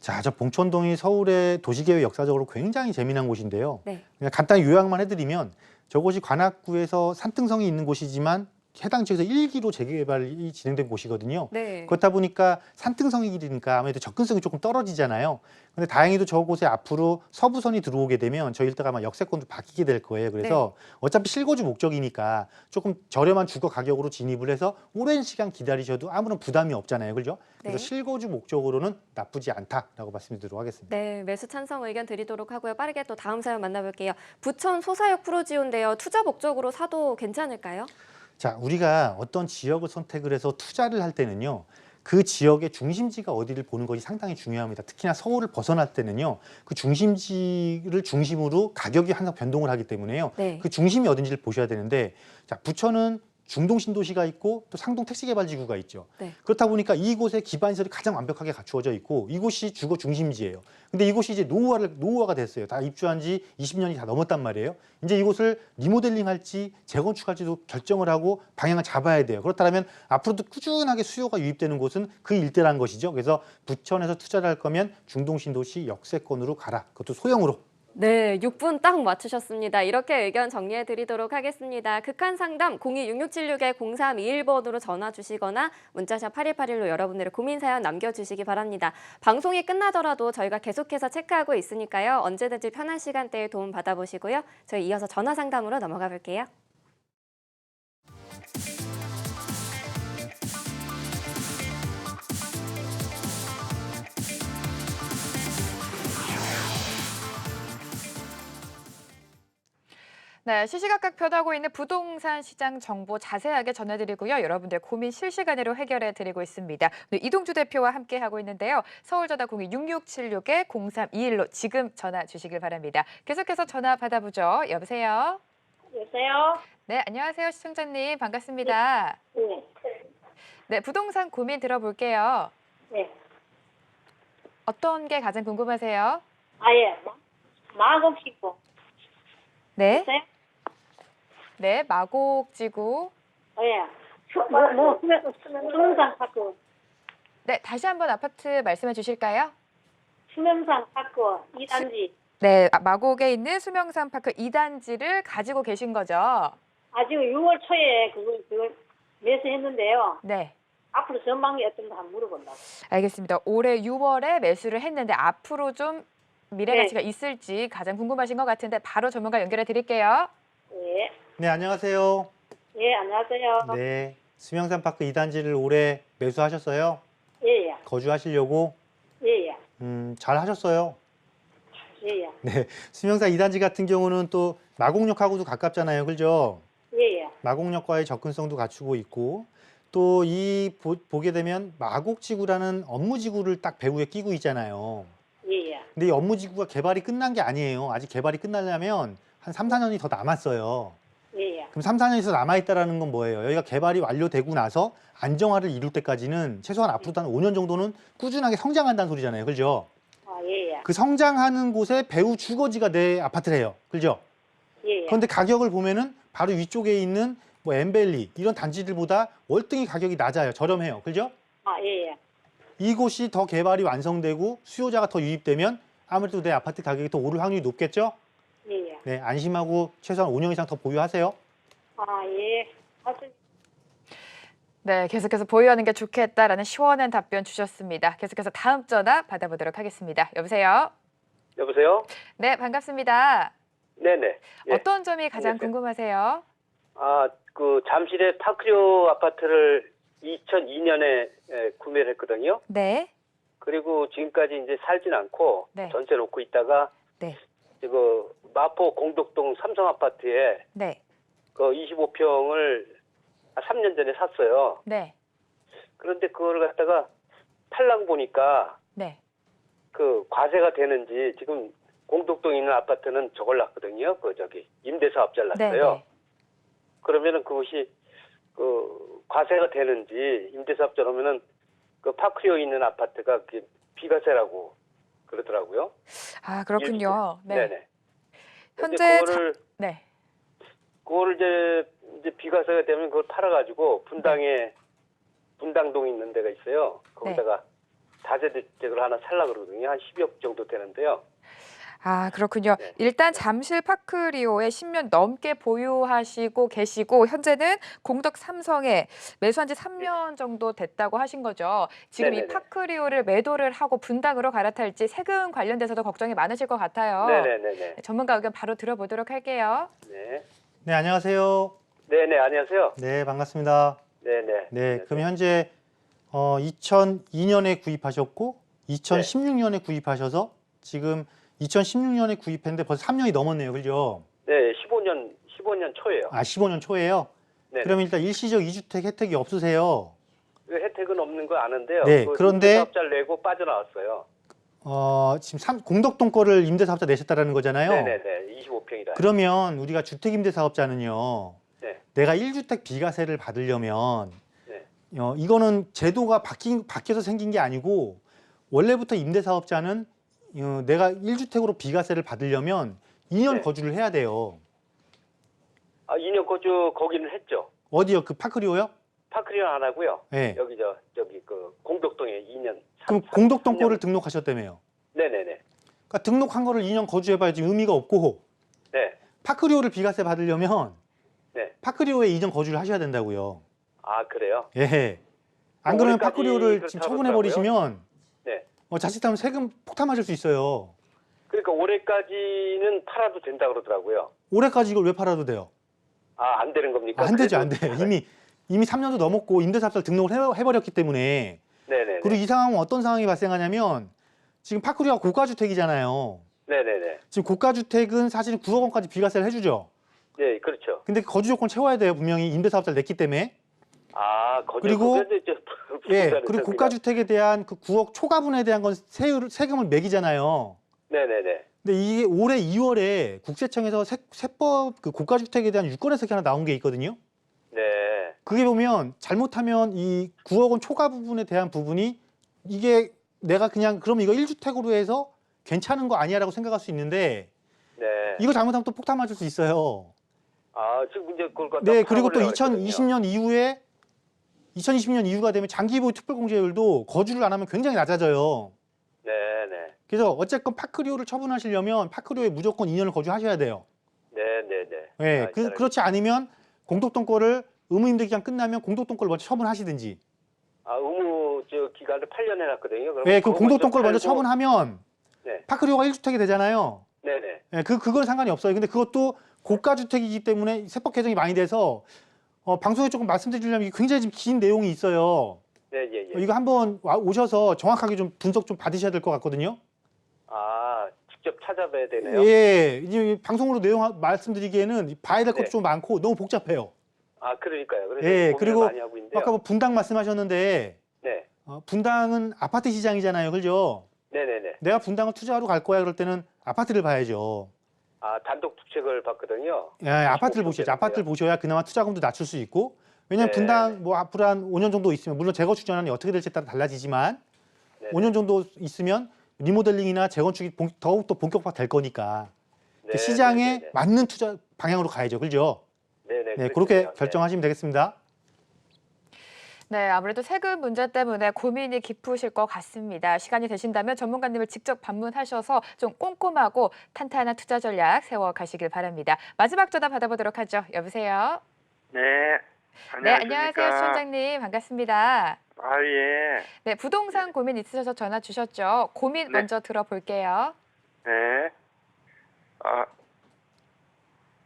자, 저 봉천동이 서울의 도시계획 역사적으로 굉장히 재미난 곳인데요. 그냥 간단히 요약만 해드리면 저곳이 관악구에서 산등성이 있는 곳이지만 해당 지역에서 1기로 재개발이 진행된 곳이거든요. 그렇다 보니까 산등성이 길이니까 아무래도 접근성이 조금 떨어지잖아요. 근데 다행히도 저곳에 앞으로 서부선이 들어오게 되면 저 일대가 아마 역세권도 바뀌게 될 거예요. 그래서 어차피 실거주 목적이니까 조금 저렴한 주거 가격으로 진입을 해서 오랜 시간 기다리셔도 아무런 부담이 없잖아요. 그죠? 그래서 실거주 목적으로는 나쁘지 않다라고 말씀드리도록 하겠습니다. 네, 매수 찬성 의견 드리도록 하고요. 빠르게 또 다음 사연 만나볼게요. 부천 소사역 프로지오인데요. 투자 목적으로 사도 괜찮을까요? 자, 우리가 어떤 지역을 선택을 해서 투자를 할 때는요. 그 지역의 중심지가 어디를 보는 것이 상당히 중요합니다. 특히나 서울을 벗어날 때는요. 그 중심지를 중심으로 가격이 항상 변동을 하기 때문에요. 그 중심이 어딘지를 보셔야 되는데 자, 부천은 중동 신도시가 있고 또 상동 택시개발지구가 있죠. 그렇다 보니까 이곳의 기반시설이 가장 완벽하게 갖추어져 있고 이곳이 주거 중심지예요. 근데 이곳이 이제 노후화가 됐어요. 다 입주한 지 20년이 다 넘었단 말이에요. 이제 이곳을 리모델링 할지 재건축할지도 결정을 하고 방향을 잡아야 돼요. 그렇다면 앞으로도 꾸준하게 수요가 유입되는 곳은 그 일대라는 것이죠. 그래서 부천에서 투자를 할 거면 중동 신도시 역세권으로 가라. 그것도 소형으로. 네, 6분 딱 맞추셨습니다. 이렇게 의견 정리해 드리도록 하겠습니다. 극한 상담 026676-0321번으로 전화 주시거나 문자샵 8181로 여러분들의 고민 사연 남겨주시기 바랍니다. 방송이 끝나더라도 저희가 계속해서 체크하고 있으니까요. 언제든지 편한 시간대에 도움 받아보시고요. 저희 이어서 전화 상담으로 넘어가 볼게요. 네, 시시각각 변하고 있는 부동산 시장 정보 자세하게 전해드리고요. 여러분들 고민 실시간으로 해결해드리고 있습니다. 오늘 이동주 대표와 함께하고 있는데요. 서울전화 026676-0321로 지금 전화 주시길 바랍니다. 계속해서 전화 받아보죠. 여보세요? 여보세요? 네, 안녕하세요. 시청자님 반갑습니다. 네. 네, 부동산 고민 들어볼게요. 네. 어떤 게 가장 궁금하세요? 예. 마곡시고. 네. 여보세요? 네, 마곡지구. 예. 수명산 파크. 네, 다시 한번 아파트 말씀해 주실까요? 수명산 파크 2단지. 네, 마곡에 있는 수명산 파크 2단지를 가지고 계신 거죠? 지금 6월 초에 그걸 매수했는데요. 네. 앞으로 전망이 어떤가 한번 물어본다고. 알겠습니다. 올해 6월에 매수를 했는데 앞으로 좀 미래 가치가 있을지 가장 궁금하신 것 같은데 바로 전문가 연결해 드릴게요. 예. 네, 안녕하세요. 예, 안녕하세요. 네, 수명산 파크 2단지를 올해 매수하셨어요? 예, 예. 거주하시려고 예. 잘 하셨어요. 예. 네, 수명사 2단지 같은 경우는 또 마곡역하고도 가깝잖아요. 그죠? 예. 마곡역과의 접근성도 갖추고 있고 또 보게 되면 마곡지구라는 업무지구를 딱 배후에 끼고 있잖아요. 예. 근데 이 업무지구가 개발이 끝난 게 아니에요. 아직 개발이 끝나려면 한 3, 4년이 더 남았어요. 예. 그럼 3, 4년이 더 남아있다라는 건 뭐예요? 여기가 개발이 완료되고 나서 안정화를 이룰 때까지는 최소한 앞으로도 한 5년 정도는 꾸준하게 성장한다는 소리잖아요. 그죠? 예. 그 성장하는 곳에 배후 주거지가 내 아파트래요. 그죠? 예. 그런데 가격을 보면은 바로 위쪽에 있는 뭐 엠벨리 이런 단지들보다 월등히 가격이 낮아요. 저렴해요. 그죠? 예. 이곳이 더 개발이 완성되고 수요자가 더 유입되면 아무래도 내 아파트 가격이 더 오를 확률이 높겠죠? 예. 네, 안심하고 최소한 5년 이상 더 보유하세요. 예. 하여튼 네, 계속해서 보유하는 게 좋겠다라는 시원한 답변 주셨습니다. 계속해서 다음 전화 받아보도록 하겠습니다. 여보세요? 여보세요? 네, 반갑습니다. 네네. 예. 어떤 점이 가장 안녕하세요. 궁금하세요? 그 잠실의 파크리오 아파트를 2002년에 구매를 했거든요. 네. 그리고 지금까지 이제 살진 않고 네. 전세 놓고 있다가 네. 그 마포 공덕동 삼성 아파트에 네. 그 25평을 3년 전에 샀어요. 네. 그런데 그걸 갖다가 팔랑 보니까 네. 그 과세가 되는지 지금 공덕동에 있는 아파트는 저걸 놨거든요. 그 저기 임대사업자를 네. 놨어요. 네. 그러면은 그것이 그 과세가 되는지 임대사업자라면은 그 파크리오에 있는 아파트가 그 비과세라고 그러더라고요. 아, 그렇군요. 네. 네네. 현재 그거를 네. 이제 비과세가 되면 그걸 팔아가지고 분당동에 있는 데가 있어요. 거기다가 다세대주택을 하나 살라 그러거든요. 한 10억 정도 되는데요. 아, 그렇군요. 네. 일단 잠실 파크리오에 10년 넘게 보유하시고 계시고 현재는 공덕 삼성에 매수한 지 3년 정도 됐다고 하신 거죠. 지금 이 네네네. 파크리오를 매도를 하고 분당으로 갈아탈지 세금 관련돼서도 걱정이 많으실 것 같아요. 네네네네. 전문가 의견 바로 들어보도록 할게요. 네. 네, 안녕하세요. 네네, 안녕하세요. 네, 반갑습니다. 네네. 네, 그럼 현재 2002년에 구입하셨고 2016년에 구입하셔서 지금 2016년에 구입했는데 벌써 3년이 넘었네요. 그죠? 네, 15년 초예요. 15년 초예요? 네. 그러면 일단 일시적 2주택 혜택이 없으세요. 그 혜택은 없는 거 아는데요. 네, 그 그런데 임대사업자를 내고 빠져나왔어요. 지금 공덕동 거를 임대사업자 내셨다라는 거잖아요. 네네네, 25평이라. 그러면 우리가 주택임대사업자는요. 네. 내가 1주택 비과세를 받으려면 네. 이거는 제도가 바뀌어서 생긴 게 아니고 원래부터 임대사업자는 내가 1주택으로 비과세를 받으려면 2년 네. 거주를 해야 돼요. 2년 거주 거기는 했죠. 어디요? 그 파크리오요? 파크리온 안 하고요. 네. 여기 저기 그 공덕동에 2년. 그럼 공덕동 거를 등록하셨다며요. 네네네. 그러니까 등록한 거를 2년 거주해봐야지 의미가 없고 네. 파크리오를 비과세 받으려면 네. 파크리오에 2년 거주를 하셔야 된다고요. 아, 그래요? 예. 안 그러면 올해까지 파크리오를 지금 그렇다고 처분해버리시면 네. 자칫하면 세금 폭탄 맞을 수 있어요. 그러니까 올해까지는 팔아도 된다 그러더라고요. 올해까지 이걸 왜 팔아도 돼요? 안 되는 겁니까? 안 되죠, 안 돼. 그래도- 이미 3년도 넘었고 임대사업자를 등록을 해버렸기 때문에. 네네네. 그리고 이 상황은 어떤 상황이 발생하냐면 지금 파크리오가 고가주택이잖아요. 네네네. 지금 고가주택은 사실은 9억 원까지 비과세를 해주죠. 네, 그렇죠. 근데 거주 조건 채워야 돼요. 분명히 임대사업자를 냈기 때문에. 그리고 예, 그리고 고가주택에 대한 그 9억 초과분에 대한 건 세금을 매기잖아요. 네네네. 근데 이게 올해 2월에 국세청에서 세법 그 고가주택에 대한 유권 해석이 하나 나온 게 있거든요. 네. 그게 보면 잘못하면 이 9억 원 초과 부분에 대한 부분이 이게 내가 그냥 그럼 이거 1주택으로 해서 괜찮은 거 아니야라고 생각할 수 있는데 네. 이거 잘못하면 또 폭탄 맞을 수 있어요. 지금 이제 그걸 갖다 네, 그리고 또 팔아보려고 했거든요. 2020년 이후에 2020년 이후가 되면 장기보유 특별공제율도 거주를 안 하면 굉장히 낮아져요. 네네. 그래서 어쨌건 파크리오를 처분하시려면 파크리오에 무조건 2년을 거주하셔야 돼요. 네네네. 네, 그렇지 않으면 공덕동 거를 의무임대 기간 끝나면 공덕동 거를 먼저 처분하시든지. 의무 기간을 8년 해놨거든요. 네, 그 그거 공덕동 거를 먼저 팔고- 처분하면 네. 파크리오가 1주택이 되잖아요. 네네. 네, 그건 상관이 없어요. 근데 그것도 고가주택이기 때문에 세법 개정이 많이 돼서 방송에 조금 말씀드리려면 이게 굉장히 지금 긴 내용이 있어요. 네, 예, 예. 이거 한번 오셔서 정확하게 좀 분석 좀 받으셔야 될 것 같거든요. 아, 직접 찾아봐야 되네요. 예, 이제 방송으로 내용 말씀드리기에는 봐야 될 것도 네. 좀 많고 너무 복잡해요. 아, 그러니까요. 그래서 예, 고민을 그리고 많이 하고 있는데요. 아까 뭐 분당 말씀하셨는데 네, 분당은 아파트 시장이잖아요, 그죠? 네, 네, 네. 내가 분당을 투자하러 갈 거야 그럴 때는 아파트를 봐야죠. 아, 단독 주택을 봤거든요. 예, 아파트를 보셔야죠. 되는데요. 아파트를 보셔야 그나마 투자금도 낮출 수 있고. 왜냐하면 네, 분당 뭐 앞으로 한 5년 정도 있으면 물론 재건축 전환이 어떻게 될지에 따라 달라지지만 네, 5년 정도 있으면 리모델링이나 재건축이 더욱더 본격화될 거니까 네, 시장에 네, 네, 네. 맞는 투자 방향으로 가야죠, 그죠? 네, 네, 네, 그렇겠네요. 그렇게 네. 결정하시면 되겠습니다. 네, 아무래도 세금 문제 때문에 고민이 깊으실 것 같습니다. 시간이 되신다면 전문가님을 직접 방문하셔서 좀 꼼꼼하고 탄탄한 투자 전략 세워가시길 바랍니다. 마지막 전화 받아보도록 하죠. 여보세요? 네. 네, 안녕하십니까. 안녕하세요. 시청장님. 반갑습니다. 아, 예. 네, 부동산 고민 있으셔서 전화 주셨죠. 고민 네. 먼저 들어볼게요. 네. 아,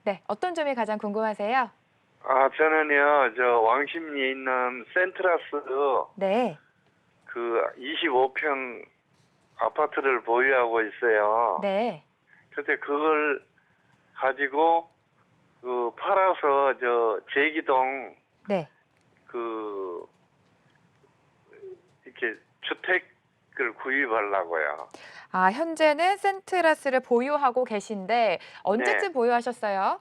네, 어떤 점이 가장 궁금하세요? 저는요, 왕십리에 있는 센트라스 네, 그 25평 아파트를 보유하고 있어요. 네, 그런데 그걸 가지고 팔아서 제기동 네. 이렇게 주택을 구입하려고요. 아, 현재는 센트라스를 보유하고 계신데 언제쯤 보유하셨어요?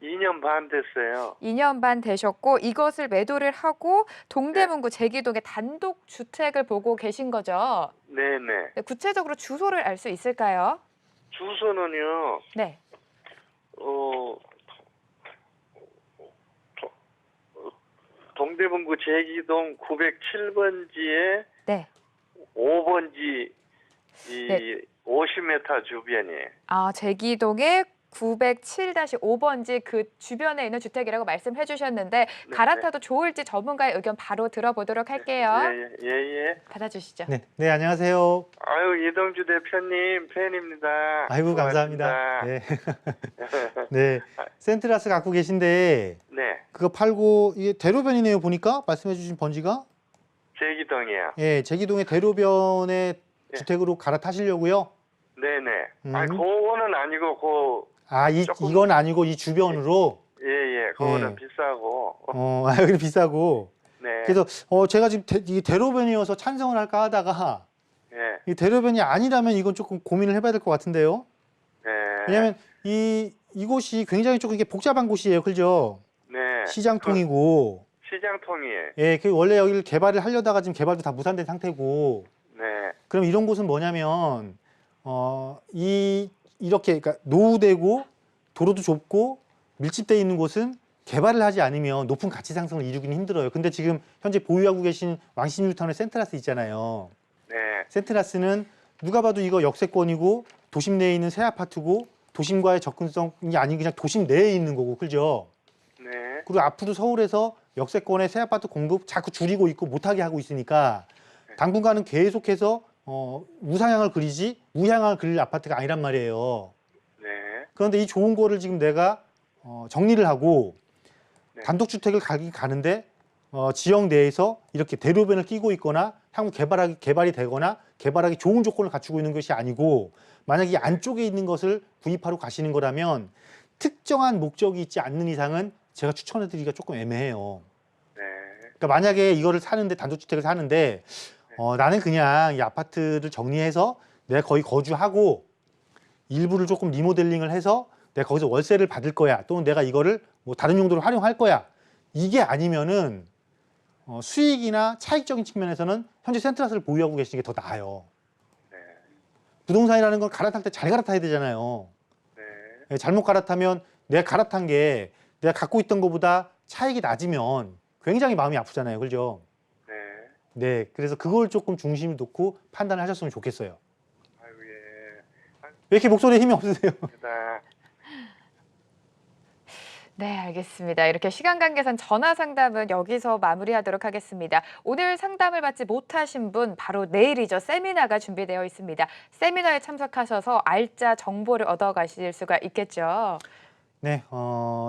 2년 반 됐어요. 2년 반 되셨고 이것을 매도를 하고 동대문구 제기동의 단독 주택을 보고 계신 거죠? 네네. 네, 구체적으로 주소를 알 수 있을까요? 주소는요, 네, 동대문구 제기동 907번지에 네. 5번지 네. 50m 주변이에요. 아, 제기동의 907-5번지 그 주변에 있는 주택이라고 말씀해 주셨는데 갈아타도 좋을지 전문가의 의견 바로 들어보도록 할게요. 예. 받아주시죠. 네, 네, 안녕하세요. 아유, 이동주 대표님 팬입니다. 아이고, 감사합니다. 네. 네, 센트라스 갖고 계신데 네, 그거 팔고 이게 대로변이네요, 보니까 말씀해 주신 번지가. 제기동이요. 예, 제기동의 대로변에 예. 주택으로 갈아타시려고요. 네네. 그거는 아니고 조금- 이건 아니고 이 주변으로. 예, 그거는 예. 비싸고. 여기 비싸고. 네. 그래서 제가 지금 이 대로변이어서 찬성을 할까 하다가 예, 이 대로변이 아니라면 이건 조금 고민을 해봐야 될 것 같은데요. 네. 왜냐하면 이곳이 굉장히 조금 이게 복잡한 곳이에요, 그죠? 네. 시장통이고. 시장통이에요. 예, 그 원래 여기를 개발을 하려다가 지금 개발도 다 무산된 상태고. 네. 그럼 이런 곳은 뭐냐면 이렇게 그러니까 노후되고 도로도 좁고 밀집돼 있는 곳은 개발을 하지 않으면 높은 가치 상승을 이루기는 힘들어요. 근데 지금 현재 보유하고 계신 왕십리타운의 센트라스 있잖아요. 네. 센트라스는 누가 봐도 이거 역세권이고 도심 내에 있는 새 아파트고 도심과의 접근성이 아닌 그냥 도심 내에 있는 거고, 그죠? 네. 그리고 앞으로 서울에서 역세권의 새 아파트 공급 자꾸 줄이고 있고 못하게 하고 있으니까 당분간은 계속해서 우상향을 그리지 우향을 그릴 아파트가 아니란 말이에요. 네. 그런데 이 좋은 거를 지금 내가 정리를 하고 네. 단독주택을 가는데 지역 내에서 이렇게 대로변을 끼고 있거나 향후 개발이 되거나 개발하기 좋은 조건을 갖추고 있는 것이 아니고 만약 이 안쪽에 있는 것을 구입하러 가시는 거라면 특정한 목적이 있지 않는 이상은 제가 추천해드리기가 조금 애매해요. 네. 그러니까 만약에 이거를 사는데 단독주택을 사는데 나는 그냥 이 아파트를 정리해서 내가 거기 거주하고 일부를 조금 리모델링을 해서 내가 거기서 월세를 받을 거야 또는 내가 이거를 뭐 다른 용도로 활용할 거야 이게 아니면은 수익이나 차익적인 측면에서는 현재 센트라스를 보유하고 계시는 게 더 나아요. 네. 부동산이라는 건 갈아탈 때 잘 갈아타야 되잖아요. 네. 잘못 갈아타면 내가 갈아탄 게 내가 갖고 있던 것보다 차익이 낮으면 굉장히 마음이 아프잖아요. 그죠? 네. 네, 그래서 그걸 조금 중심에 놓고 판단을 하셨으면 좋겠어요. 아이고, 예. 왜 이렇게 목소리에 힘이 없으세요? 다 네, 알겠습니다. 이렇게 시간 관계상 전화 상담은 여기서 마무리하도록 하겠습니다. 오늘 상담을 받지 못하신 분 바로 내일이죠. 세미나가 준비되어 있습니다. 세미나에 참석하셔서 알짜 정보를 얻어가실 수가 있겠죠. 네,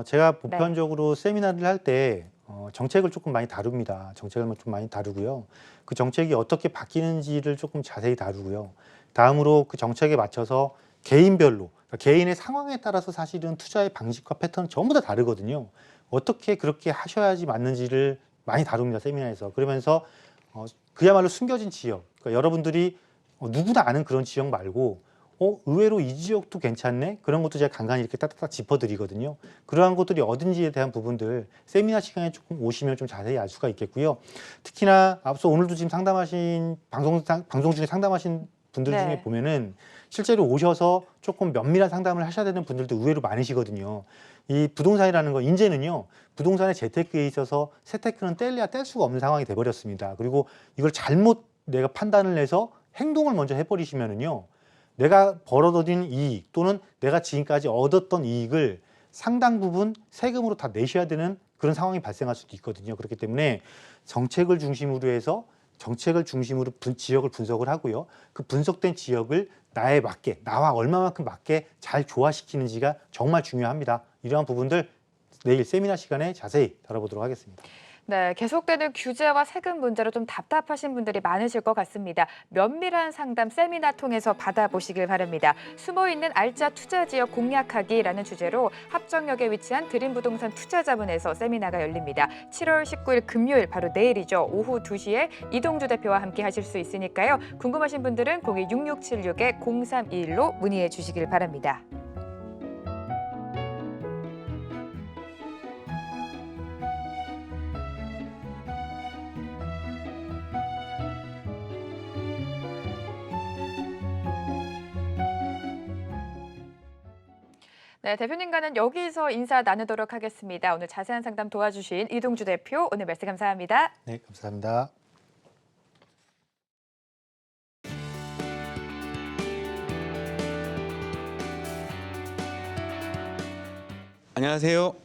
제가 보편적으로 세미나를 할 때 정책을 조금 많이 다룹니다. 정책을 좀 많이 다루고요. 그 정책이 어떻게 바뀌는지를 조금 자세히 다루고요. 다음으로 그 정책에 맞춰서 개인별로, 그러니까 개인의 상황에 따라서 사실은 투자의 방식과 패턴은 전부 다 다르거든요. 어떻게 그렇게 하셔야지 맞는지를 많이 다룹니다. 세미나에서. 그러면서 그야말로 숨겨진 지역, 그러니까 여러분들이 누구나 아는 그런 지역 말고 의외로 이 지역도 괜찮네? 그런 것도 제가 간간히 이렇게 따뜻하게 짚어드리거든요. 그러한 것들이 어딘지에 대한 부분들 세미나 시간에 조금 오시면 좀 자세히 알 수가 있겠고요. 특히나 앞서 오늘도 지금 상담하신 방송 중에 상담하신 분들 중에 네. 보면은 실제로 오셔서 조금 면밀한 상담을 하셔야 되는 분들도 의외로 많으시거든요. 이 부동산이라는 거 이제는요. 부동산의 재테크에 있어서 재테크는 뗄래야 뗄 수가 없는 상황이 돼버렸습니다. 그리고 이걸 잘못 내가 판단을 해서 행동을 먼저 해버리시면은요. 내가 벌어들인 이익 또는 내가 지금까지 얻었던 이익을 상당 부분 세금으로 다 내셔야 되는 그런 상황이 발생할 수도 있거든요. 그렇기 때문에 정책을 중심으로 해서 정책을 중심으로 지역을 분석을 하고요. 그 분석된 지역을 나에 맞게, 나와 얼마만큼 맞게 잘 조화시키는지가 정말 중요합니다. 이러한 부분들 내일 세미나 시간에 자세히 다뤄보도록 하겠습니다. 네, 계속되는 규제와 세금 문제로 좀 답답하신 분들이 많으실 것 같습니다. 면밀한 상담 세미나 통해서 받아보시길 바랍니다. 숨어있는 알짜 투자 지역 공략하기라는 주제로 합정역에 위치한 드림부동산 투자자문에서 세미나가 열립니다. 7월 19일 금요일 바로 내일이죠. 오후 2시에 이동주 대표와 함께 하실 수 있으니까요. 궁금하신 분들은 02-6676-0321로 문의해 주시길 바랍니다. 네, 대표님과는 여기서 인사 나누도록 하겠습니다. 오늘 자세한 상담 도와주신 이동주 대표, 오늘 말씀 감사합니다. 네, 감사합니다. 안녕하세요.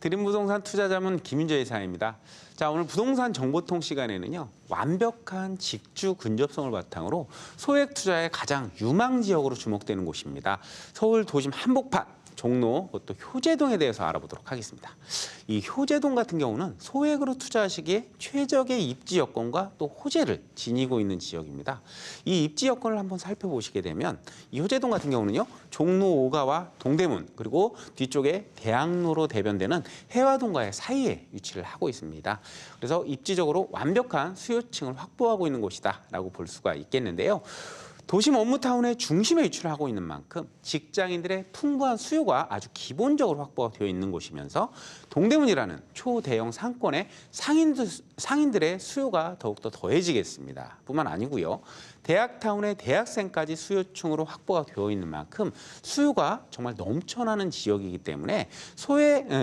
드림부동산 투자자문 김윤재 이사입니다. 자, 오늘 부동산 정보통 시간에는요. 완벽한 직주 근접성을 바탕으로 소액 투자의 가장 유망 지역으로 주목되는 곳입니다. 서울 도심 한복판, 종로, 또 효재동에 대해서 알아보도록 하겠습니다. 이 효재동 같은 경우는 소액으로 투자하시기에 최적의 입지 여건과 또 호재를 지니고 있는 지역입니다. 이 입지 여건을 한번 살펴보시게 되면 이 효재동 같은 경우는요. 종로 5가와 동대문 그리고 뒤쪽에 대학로로 대변되는 해화동과의 사이에 위치를 하고 있습니다. 그래서 입지적으로 완벽한 수요층을 확보하고 있는 곳이다라고 볼 수가 있겠는데요. 도심 업무타운의 중심에 위치를 하고 있는 만큼 직장인들의 풍부한 수요가 아주 기본적으로 확보가 되어 있는 곳이면서 동대문이라는 초대형 상권의 상인들의 수요가 더욱더 더해지겠습니다. 뿐만 아니고요. 대학타운의 대학생까지 수요층으로 확보가 되어 있는 만큼 수요가 정말 넘쳐나는 지역이기 때문에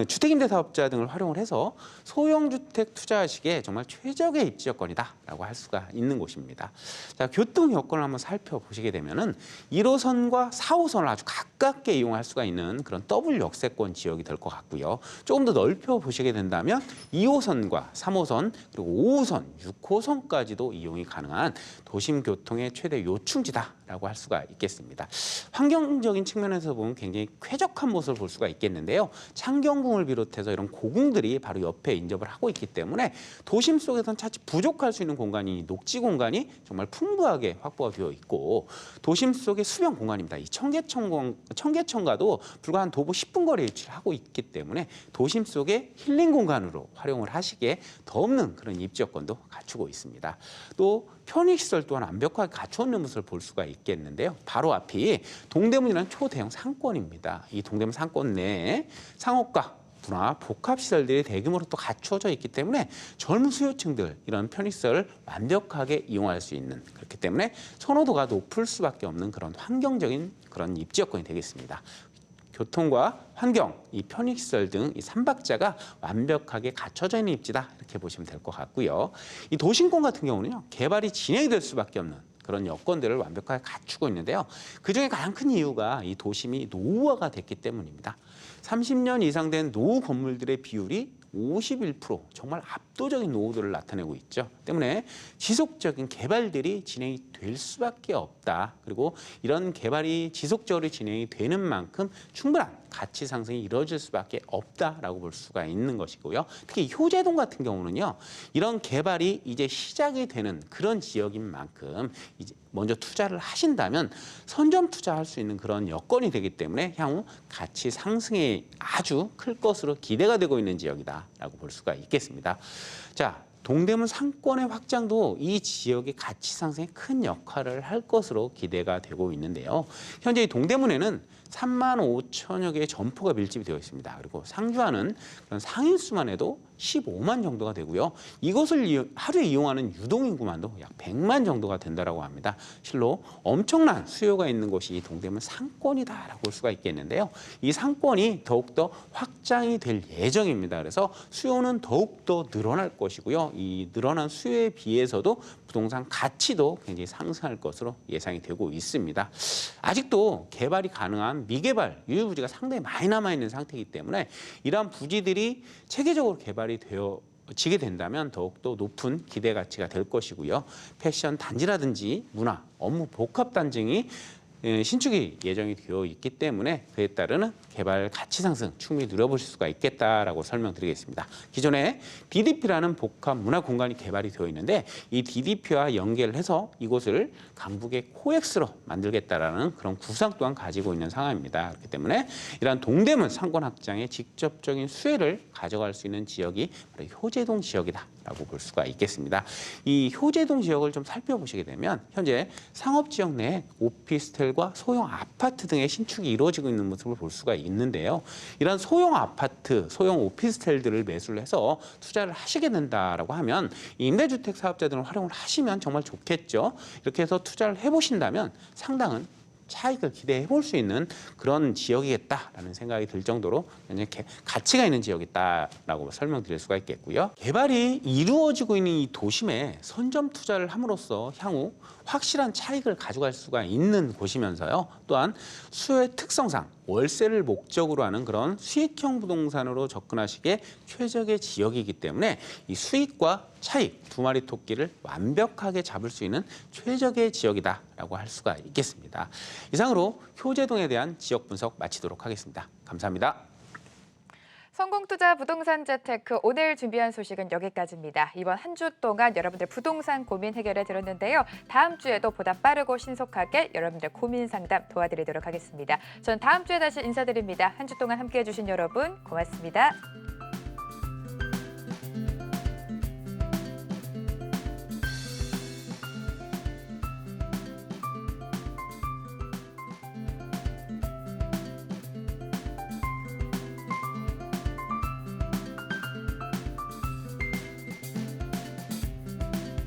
주택임대사업자 등을 활용을 해서 소형주택 투자하시기에 정말 최적의 입지 여건이다라고 할 수가 있는 곳입니다. 자, 교통 여건을 한번 살펴보시게 되면은 1호선과 4호선을 아주 가깝게 이용할 수가 있는 그런 더블 역세권 지역이 될 것 같고요. 조금 더 넓혀 보시게 된다면 2호선과 3호선 그리고 5호선, 6호선까지도 이용이 가능한 도심 교통의 최대 요충지다라고 할 수가 있겠습니다. 환경적인 측면에서 보면 굉장히 쾌적한 모습을 볼 수가 있겠는데요. 창경궁을 비롯해서 이런 고궁들이 바로 옆에 인접을 하고 있기 때문에 도심 속에서는 차츰 부족할 수 있는 공간이 녹지 공간이 정말 풍부하게 확보가 되어 있고 도심 속의 수변 공간입니다. 이 청계천과도 불과 한 도보 10분 거리에 위치를 하고 있기 때문에 도심 속의 힐링 공간으로 활용을 하시기에 더 없는 그런 입지 여건도 갖추고 있습니다. 또 편의시설 또한 완벽하게 갖춰있는 모습을 볼 수가 있겠는데요. 바로 앞이 동대문이라는 초대형 상권입니다. 이 동대문 상권 내에 상업과 문화, 복합시설들이 대규모로 또 갖춰져 있기 때문에 젊은 수요층들 이런 편의시설을 완벽하게 이용할 수 있는 그렇기 때문에 선호도가 높을 수밖에 없는 그런 환경적인 그런 입지 여건이 되겠습니다. 교통과 환경, 이 편의시설 등 이 3박자가 완벽하게 갖춰져 있는 입지다 이렇게 보시면 될 것 같고요. 이 도심권 같은 경우는요. 개발이 진행이 될 수밖에 없는 그런 여건들을 완벽하게 갖추고 있는데요. 그중에 가장 큰 이유가 이 도심이 노후화가 됐기 때문입니다. 30년 이상 된 노후 건물들의 비율이 51% 정말 압도적인 노후도를 나타내고 있죠. 때문에 지속적인 개발들이 진행이 될 수밖에 없다. 그리고 이런 개발이 지속적으로 진행이 되는 만큼 충분한 가치 상승이 이루어질 수밖에 없다라고 볼 수가 있는 것이고요. 특히 효재동 같은 경우는요. 이런 개발이 이제 시작이 되는 그런 지역인 만큼 이제 먼저 투자를 하신다면 선점 투자할 수 있는 그런 여건이 되기 때문에 향후 가치 상승에 아주 클 것으로 기대가 되고 있는 지역이다라고 볼 수가 있겠습니다. 자, 동대문 상권의 확장도 이 지역의 가치 상승에 큰 역할을 할 것으로 기대가 되고 있는데요. 현재 이 동대문에는 3만 5천여 개의 점포가 밀집이 되어 있습니다. 그리고 상주하는 그런 상인수만 해도 15만 정도가 되고요. 이것을 하루에 이용하는 유동인구만도 약 100만 정도가 된다고 합니다. 실로 엄청난 수요가 있는 곳이 이 동대문 상권이다라고 볼 수가 있겠는데요. 이 상권이 더욱더 확장이 될 예정입니다. 그래서 수요는 더욱더 늘어날 것이고요. 이 늘어난 수요에 비해서도 부동산 가치도 굉장히 상승할 것으로 예상이 되고 있습니다. 아직도 개발이 가능한 미개발 유휴부지가 상당히 많이 남아있는 상태이기 때문에 이러한 부지들이 체계적으로 개발이 되어지게 된다면 더욱더 높은 기대 가치가 될 것이고요. 패션 단지라든지 문화, 업무 복합 단지이 신축이 예정이 되어 있기 때문에 그에 따르는 개발 가치 상승 충분히 누려보실 수가 있겠다라고 설명드리겠습니다. 기존에 DDP라는 복합 문화 공간이 개발이 되어 있는데 이 DDP와 연계를 해서 이곳을 강북의 코엑스로 만들겠다라는 그런 구상 또한 가지고 있는 상황입니다. 그렇기 때문에 이러한 동대문 상권 확장에 직접적인 수혜를 가져갈 수 있는 지역이 바로 효재동 지역이다라고 볼 수가 있겠습니다. 이 효재동 지역을 좀 살펴보시게 되면 현재 상업지역 내에 오피스텔과 소형 아파트 등의 신축이 이루어지고 있는 모습을 볼 수가 있는데요. 이런 소형 아파트, 소형 오피스텔들을 매수를 해서 투자를 하시게 된다라고 하면 임대주택 사업자들은 활용을 하시면 정말 좋겠죠. 이렇게 해서 투자를 해보신다면 상당한 차익을 기대해 볼 수 있는 그런 지역이겠다라는 생각이 들 정도로 굉장히 가치가 있는 지역이다라고 설명드릴 수가 있겠고요. 개발이 이루어지고 있는 이 도심에 선점 투자를 함으로써 향후 확실한 차익을 가져갈 수가 있는 곳이면서요. 또한 수요의 특성상 월세를 목적으로 하는 그런 수익형 부동산으로 접근하시기에 최적의 지역이기 때문에 이 수익과 차익 두 마리 토끼를 완벽하게 잡을 수 있는 최적의 지역이다라고 할 수가 있겠습니다. 이상으로 효재동에 대한 지역 분석 마치도록 하겠습니다. 감사합니다. 성공투자 부동산 재테크 오늘 준비한 소식은 여기까지입니다. 이번 한 주 동안 여러분들 부동산 고민 해결해 드렸는데요. 다음 주에도 보다 빠르고 신속하게 여러분들 고민 상담 도와드리도록 하겠습니다. 전 다음 주에 다시 인사드립니다. 한 주 동안 함께해 주신 여러분 고맙습니다.